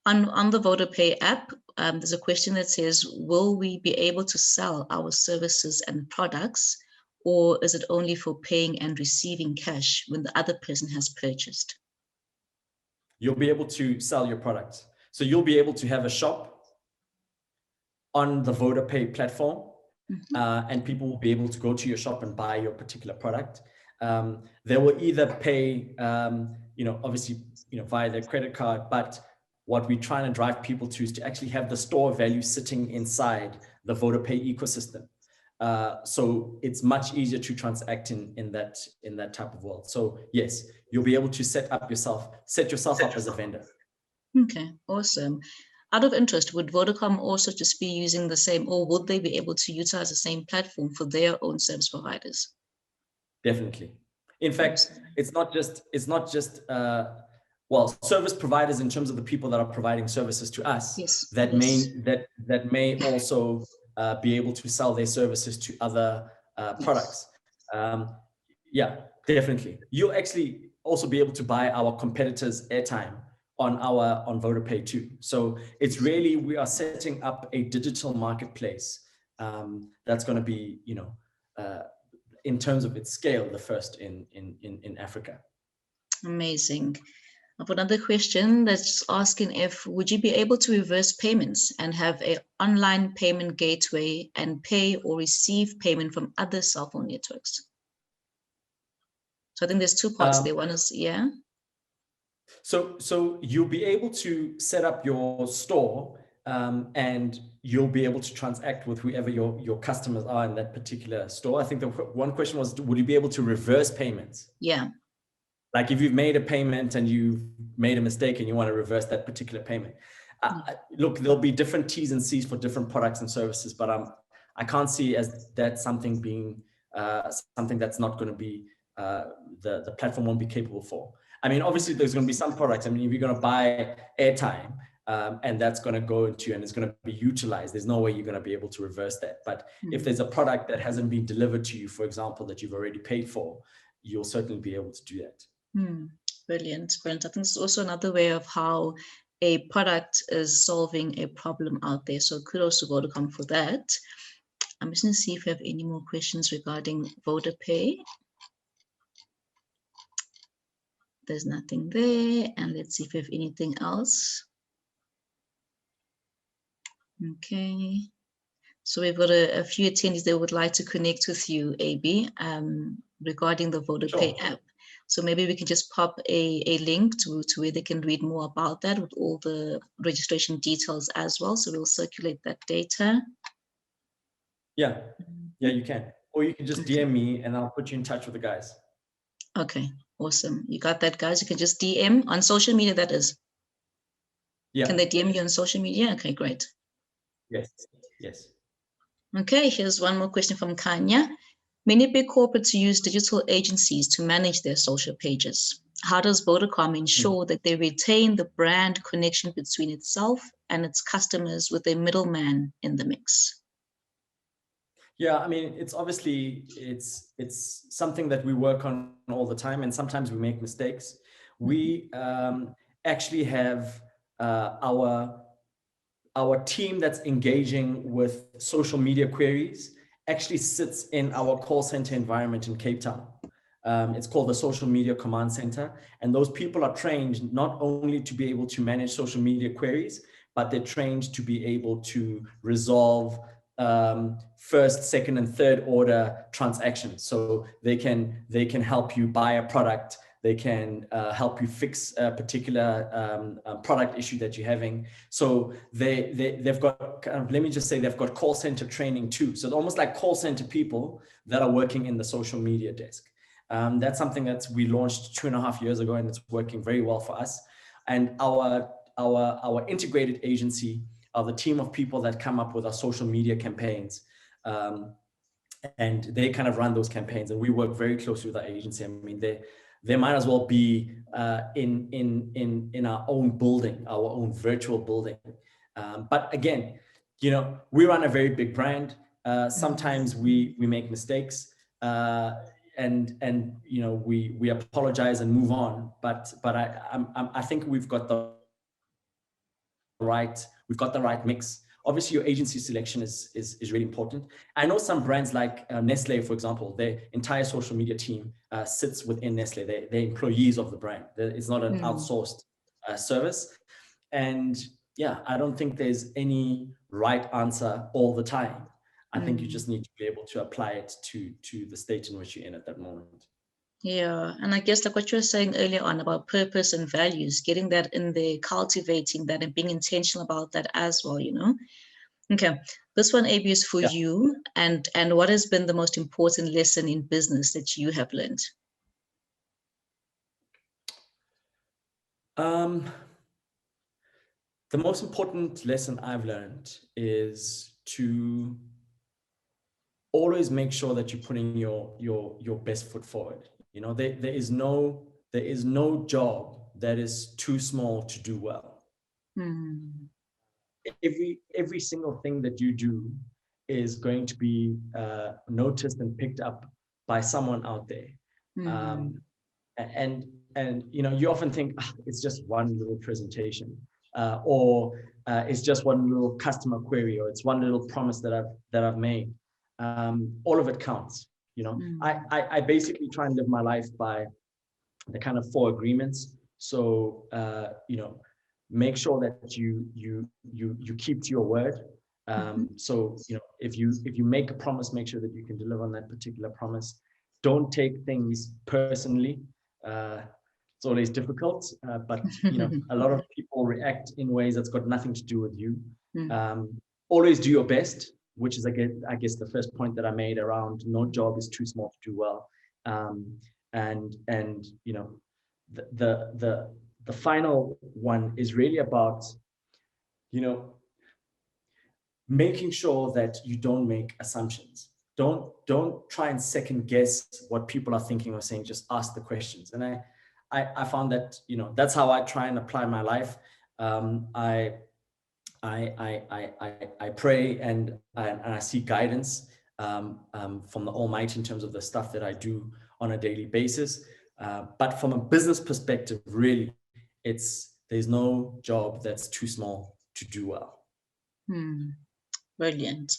On the VodaPay app, there's a question that says, will we be able to sell our services and products, or is it only for paying and receiving cash when the other person has purchased? You'll be able to sell your products. So you'll be able to have a shop on the VodaPay platform, and people will be able to go to your shop and buy your particular product. They will either pay, obviously, via their credit card, but what we're trying to drive people to is to actually have the store value sitting inside the VodaPay ecosystem. So it's much easier to transact in that type of world. So yes, you'll be able to set yourself up as a vendor. Okay, awesome. Out of interest, would Vodacom also just be using the same, or would they be able to utilize the same platform for their own service providers? Definitely. In fact, it's not just service providers in terms of the people that are providing services to us, that may also be able to sell their services to other products. Yeah, definitely. You'll actually also be able to buy our competitors' airtime on VodaPay too. So it's really, we are setting up a digital marketplace that's going to be, in terms of its scale, the first in Africa. Amazing. I've got another question that's asking would you be able to reverse payments and have an online payment gateway and pay or receive payment from other cell phone networks? So I think there's two parts there. One is, So you'll be able to set up your store, and you'll be able to transact with whoever your customers are in that particular store. I think the one question was, would you be able to reverse payments? Yeah. Like if you've made a payment and you've made a mistake and you want to reverse that particular payment. Look, there'll be different T's and C's for different products and services, but I can't see as that something being something that's not going to be, the platform won't be capable for. I mean, obviously there's going to be some products. I mean, if you're going to buy airtime, and that's going to go into, and it's going to be utilized, there's no way you're going to be able to reverse that. But if there's a product that hasn't been delivered to you, for example, that you've already paid for, you'll certainly be able to do that. Brilliant. I think it's also another way of how a product is solving a problem out there. So kudos to Vodacom for that. I'm just going to see if we have any more questions regarding VodaPay. There's nothing there. And let's see if we have anything else. Okay. So we've got a few attendees that would like to connect with you, Abey, regarding the VodaPay app. So maybe we can just pop a link to where they can read more about that with all the registration details as well. So we'll circulate that data. Yeah, you can. Or you can just DM me and I'll put you in touch with the guys. Okay, awesome. You got that, guys. You can just DM on social media, that is. Yeah. Can they DM you on social media? Okay, great. Yes. Okay, here's one more question from Kanya. Many big corporates use digital agencies to manage their social pages. How does Vodacom ensure that they retain the brand connection between itself and its customers with a middleman in the mix? Yeah, I mean, it's obviously, it's something that we work on all the time, and sometimes we make mistakes. We actually have our team that's engaging with social media queries actually sits in our call center environment in Cape Town. It's called the Social Media Command Center. And those people are trained not only to be able to manage social media queries, but they're trained to be able to resolve first, second, and third order transactions. So they can help you buy a product. They can help you fix a particular product issue that you're having. So they've got let me just say, they've got call center training too. So it's almost like call center people that are working in the social media desk. That's something that we launched 2.5 years ago, and it's working very well for us. And our integrated agency are the team of people that come up with our social media campaigns. And they kind of run those campaigns, and we work very closely with our agency. I mean, they might as well be in our own building, our own virtual building. But again, you know, we run a very big brand. Sometimes we make mistakes, and you know, we apologize and move on. But I think we've got the right mix. Obviously, your agency selection is really important. I know some brands like Nestle, for example, their entire social media team sits within Nestle. They're employees of the brand. It's not an outsourced service. And yeah, I don't think there's any right answer all the time. I think you just need to be able to apply it to the state in which you're in at that moment. Yeah, and I guess like what you were saying earlier on about purpose and values, getting that in there, cultivating that and being intentional about that as well, you know? Okay, this one, Abey, is for you. And what has been the most important lesson in business that you have learned? The most important lesson I've learned is to always make sure that you're putting your best foot forward. You know, there is no job that is too small to do well. Every single thing that you do is going to be noticed and picked up by someone out there. And you know, you often think it's just one little presentation, or it's just one little customer query, or it's one little promise that I've made. All of it counts. You know, I basically try and live my life by the kind of 4 agreements. So you know, make sure that you keep to your word. So you know, if you make a promise, make sure that you can deliver on that particular promise. Don't take things personally. It's always difficult, but you know, a lot of people react in ways that's got nothing to do with you. Always do your best, which is I guess the first point that I made around no job is too small to do well. And you know, the final one is really about, you know, making sure that you don't make assumptions. Don't try and second guess what people are thinking or saying. Just ask the questions. And I found that, you know, that's how I try and apply my life. I pray and I seek guidance from the Almighty in terms of the stuff that I do on a daily basis. But from a business perspective, really, there's no job that's too small to do well. Brilliant.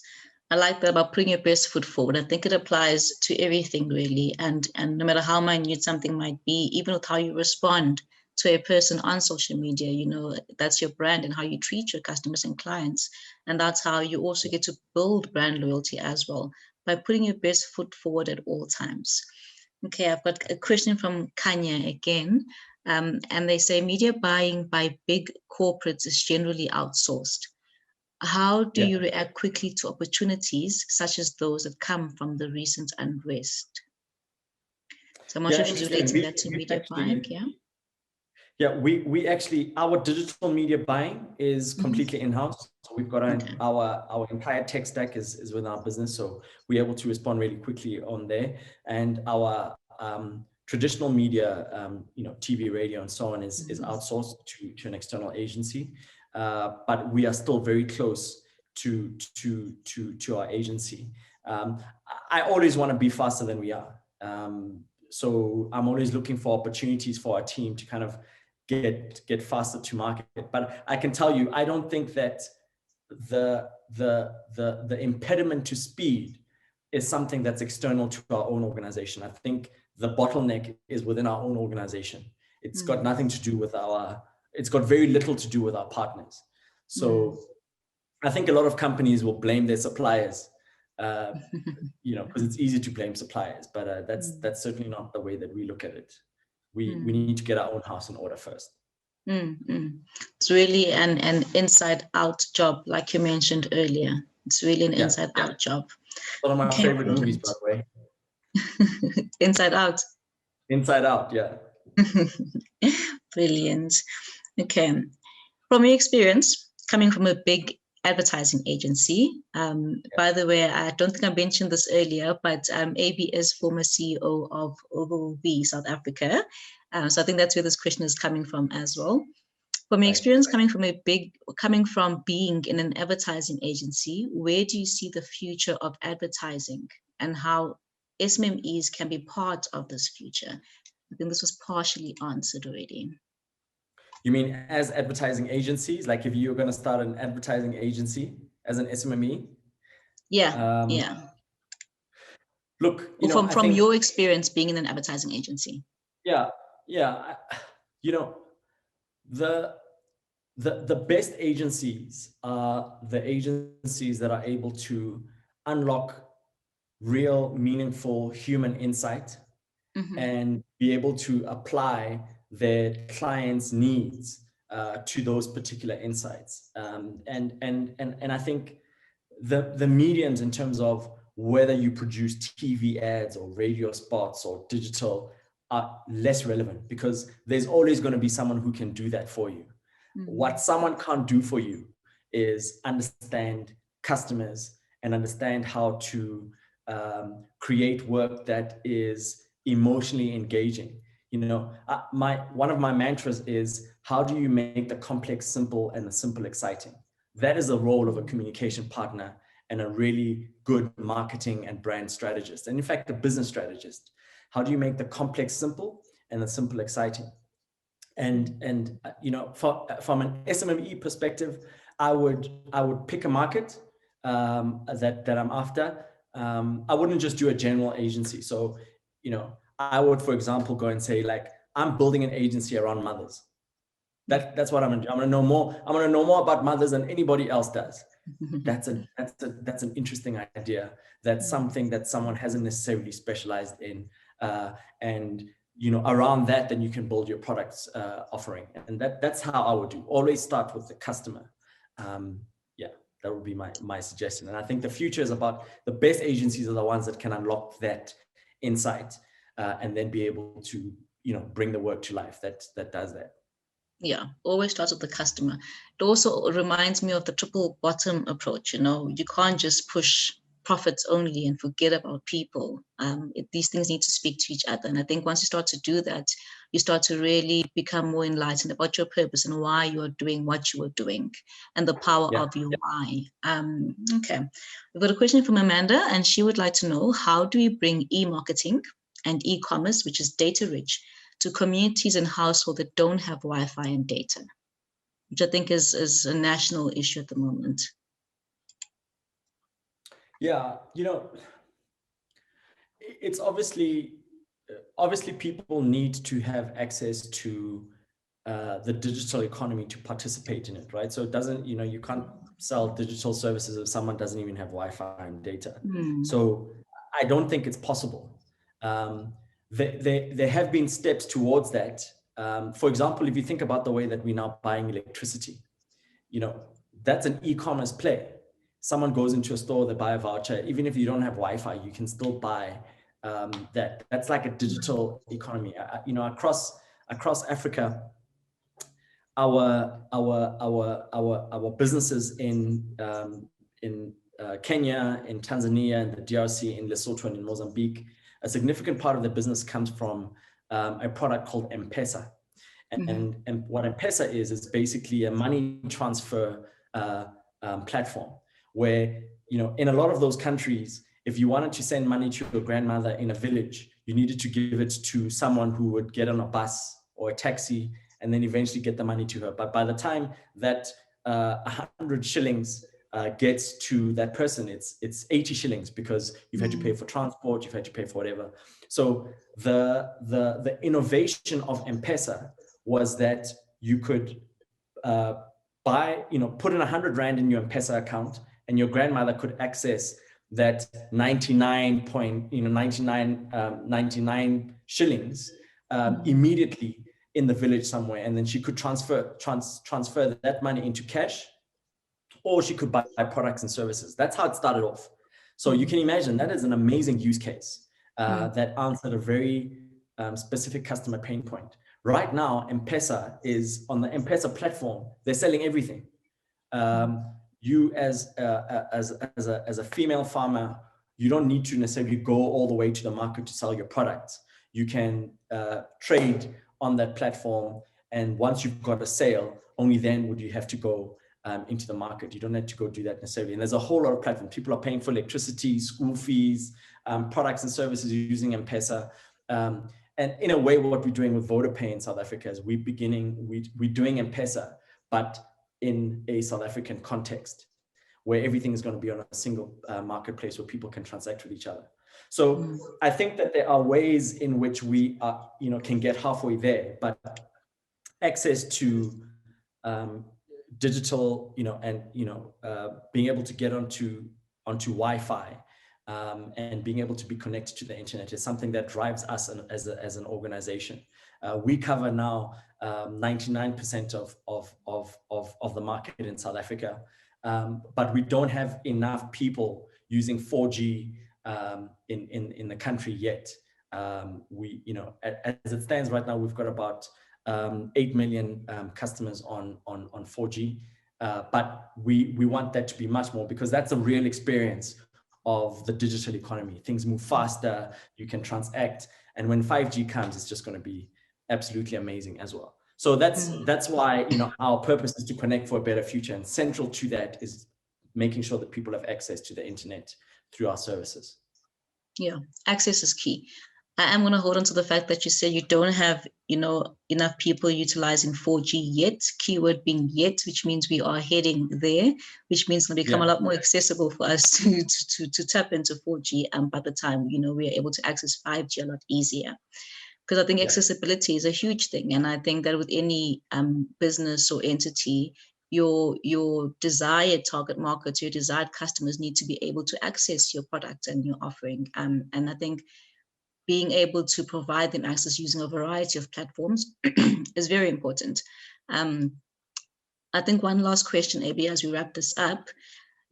I like that about putting your best foot forward. I think it applies to everything really. And no matter how minute something might be, even with how you respond to a person on social media, you know, that's your brand and how you treat your customers and clients. And that's how you also get to build brand loyalty as well, by putting your best foot forward at all times. Okay, I've got a question from Kanya again. And they say media buying by big corporates is generally outsourced. How do you react quickly to opportunities such as those that come from the recent unrest? So I'm not sure if she's relating that to media buying, Yeah, we actually, our digital media buying is completely in-house. So we've got our entire tech stack is within our business. So we're able to respond really quickly on there. And our traditional media, you know, TV, radio, and so on is outsourced to an external agency. But we are still very close to our agency. I always want to be faster than we are. So I'm always looking for opportunities for our team to kind of get faster to market. But I can tell you, I don't think that the impediment to speed is something that's external to our own organization. I think the bottleneck is within our own organization. It's got nothing to do with it's got very little to do with our partners. So I think a lot of companies will blame their suppliers, you know, because it's easy to blame suppliers, but that's certainly not the way that we look at it. We need to get our own house in order first. It's really an inside out job, like you mentioned earlier. It's really an inside out job. One of my favorite movies, by the way. Inside Out. Inside Out, yeah. Brilliant. Okay. From your experience, coming from a big advertising agency. By the way, I don't think I mentioned this earlier, but Abey is former CEO of Ogilvy South Africa. So I think that's where this question is coming from as well. From your experience coming from being in an advertising agency, where do you see the future of advertising and how SMMEs can be part of this future? I think this was partially answered already. You mean as advertising agencies? Like if you're going to start an advertising agency as an SMME? Yeah, yeah. Look, you know, from your experience being in an advertising agency. Yeah, yeah. You know, the best agencies are the agencies that are able to unlock real, meaningful human insight and be able to apply their clients' needs to those particular insights. And I think the mediums in terms of whether you produce TV ads or radio spots or digital are less relevant, because there's always going to be someone who can do that for you. What someone can't do for you is understand customers and understand how to create work that is emotionally engaging. You know, one of my mantras is, how do you make the complex simple and the simple exciting? That is the role of a communication partner and a really good marketing and brand strategist, and in fact, a business strategist. How do you make the complex simple and the simple exciting? And you know, from an SMME perspective, I would pick a market that I'm after. I wouldn't just do a general agency. So, you know, I would, for example, go and say, like, I'm building an agency around mothers. That's what I'm gonna do. I'm gonna know more about mothers than anybody else does. That's an interesting idea. That's something that someone hasn't necessarily specialized in, and you know, around that, then you can build your products offering. And that's how I would do. Always start with the customer. Yeah, that would be my suggestion. And I think the future is about the best agencies are the ones that can unlock that insight and then be able to, you know, bring the work to life that does that. Yeah, always starts with the customer. It also reminds me of the triple bottom approach. You know, you can't just push profits only and forget about people. These things need to speak to each other. And I think once you start to do that, you start to really become more enlightened about your purpose and why you're doing what you are doing and the power of your why. Okay, we've got a question from Amanda, and she would like to know, how do we bring e-marketing and e-commerce, which is data rich, to communities and households that don't have Wi-Fi and data, which I think is a national issue at the moment. Yeah, you know, it's obviously people need to have access to the digital economy to participate in it, right? So it doesn't, you know, you can't sell digital services if someone doesn't even have Wi-Fi and data. So I don't think it's possible. There have been steps towards that. For example, if you think about the way that we're now buying electricity, you know, that's an e-commerce play. Someone goes into a store, they buy a voucher. Even if you don't have Wi-Fi, you can still buy that. That's like a digital economy. You know, across Africa, our businesses in Kenya, in Tanzania, in the DRC, in Lesotho, and in Mozambique, a significant part of the business comes from a product called M-Pesa. And what M-Pesa is basically a money transfer platform where, you know, in a lot of those countries, if you wanted to send money to your grandmother in a village, you needed to give it to someone who would get on a bus or a taxi and then eventually get the money to her. But by the time that 100 shillings gets to that person, it's 80 shillings because you've had to pay for transport, you've had to pay for whatever. So the innovation of M-Pesa was that you could buy, you know, put in 100 Rand in your M-Pesa account, and your grandmother could access that 99 shillings immediately in the village somewhere, and then she could transfer that money into cash, or she could buy products and services. That's how it started off. So you can imagine that is an amazing use case that answered a very specific customer pain point. Right now, M-Pesa is on the M-Pesa platform. They're selling everything. you as a female farmer, you don't need to necessarily go all the way to the market to sell your products. You can trade on that platform, and once you've got a sale, only then would you have to go into the market. You don't have to go do that necessarily. And there's a whole lot of platforms. People are paying for electricity, school fees, products and services using M-Pesa. And in a way, what we're doing with VodaPay in South Africa is we're doing M-Pesa, but in a South African context, where everything is going to be on a single marketplace where people can transact with each other. So I think that there are ways in which we are, can get halfway there, but access to digital, and being able to get onto Wi-Fi and being able to be connected to the internet is something that drives us as an organization. We cover now 99% of the market in South Africa, but we don't have enough people using 4G in the country yet. We, as it stands right now, we've got about 8 million customers on 4G, but we want that to be much more, because that's a real experience of the digital economy. Things move faster, you can transact, and when 5G comes, it's just going to be absolutely amazing as well. So that's why our purpose is to connect for a better future, and central to that is making sure that people have access to the internet through our services. Yeah, access is key. I am going to hold on to the fact that you said you don't have, enough people utilizing 4G yet, keyword being yet, which means we are heading there, which means it'll become a lot more accessible for us to tap into 4G. And by the time, we are able to access 5G a lot easier. Because I think accessibility is a huge thing. And I think that with any business or entity, your desired target markets, your desired customers need to be able to access your product and your offering. And I think being able to provide them access using a variety of platforms is very important. I think one last question, Abey, as we wrap this up.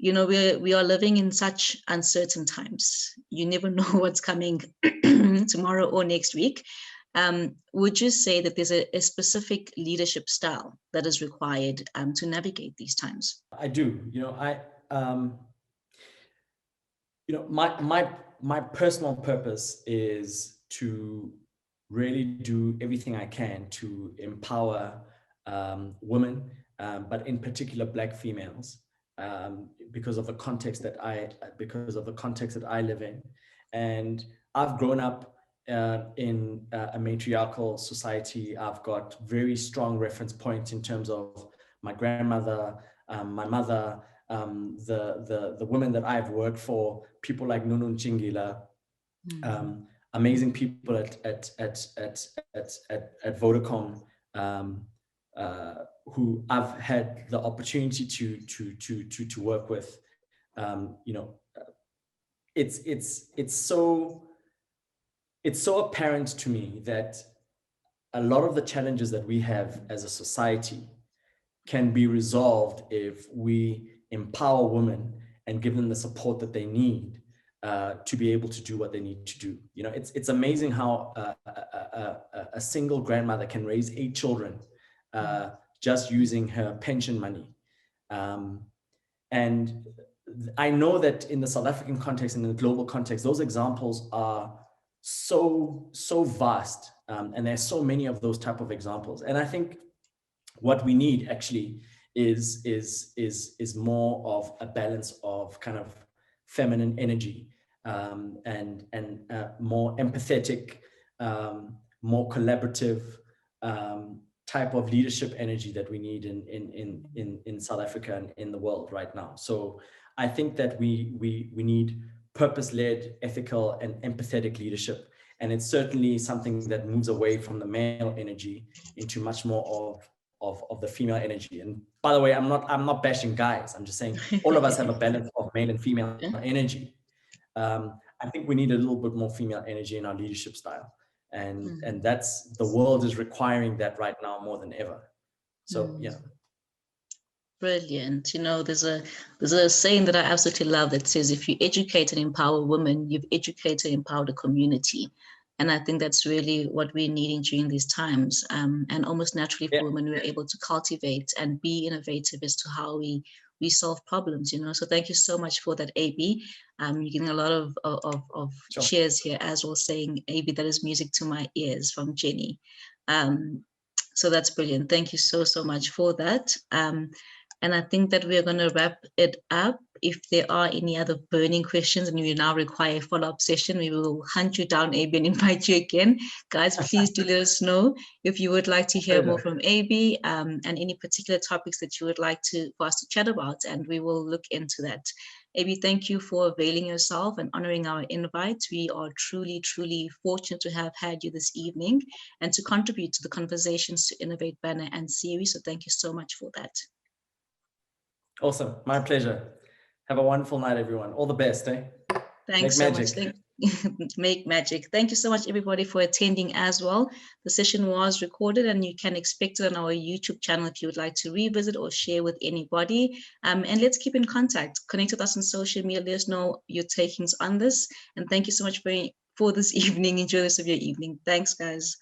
We are living in such uncertain times. You never know what's coming tomorrow or next week. Would you say that there's a specific leadership style that is required to navigate these times? I do. My personal purpose is to really do everything I can to empower women, but in particular Black females, because of the context that I live in. And I've grown up in a matriarchal society. I've got very strong reference points in terms of my grandmother, my mother, the women that I've worked for, people like Nunu Chingila, amazing people at Vodacom, who I've had the opportunity to work with. It's so apparent to me that a lot of the challenges that we have as a society can be resolved if we empower women and give them the support that they need to be able to do what they need to do. It's amazing how a single grandmother can raise 8 children just using her pension money. And I know that in the South African context and in the global context, those examples are so vast, and there's so many of those type of examples. And I think what we need actually is more of a balance of kind of feminine energy, and more empathetic, more collaborative type of leadership energy that we need in South Africa and in the world right now. So I think that we need purpose-led, ethical, and empathetic leadership. And it's certainly something that moves away from the male energy into much more of the female energy. And by the way, I'm not bashing guys. I'm just saying all of us have a balance of male and female energy. I think we need a little bit more female energy in our leadership style. And that's, the world is requiring that right now more than ever. So yeah. Brilliant. There's a saying that I absolutely love that says, if you educate and empower women, you've educated and empowered a community. And I think that's really what we're needing during these times. And almost naturally for women, we're able to cultivate and be innovative as to how we we solve problems, you know. So thank you so much for that, Abey. You're getting a lot of Sure. cheers here as well, saying, Abey, that is music to my ears, from Jenny. So that's brilliant. Thank you so, so much for that. And I think that we're going to wrap it up. If there are any other burning questions and we now require a follow-up session, we will hunt you down, Abey, and invite you again. Guys, please do let us know if you would like to hear more from Abey, and any particular topics that you would like for us to chat about, and we will look into that. Abey, thank you for availing yourself and honoring our invite. We are truly, truly fortunate to have had you this evening and to contribute to the Conversations to Innovate banner and series. So thank you so much for that. Awesome. My pleasure. Have a wonderful night, everyone. All the best, eh? Thanks so much. Make magic. Thank you so much, everybody, for attending as well. The session was recorded and you can expect it on our YouTube channel if you would like to revisit or share with anybody. And let's keep in contact. Connect with us on social media. Let us know your takings on this. And thank you so much for this evening. Enjoy the rest of your evening. Thanks, guys.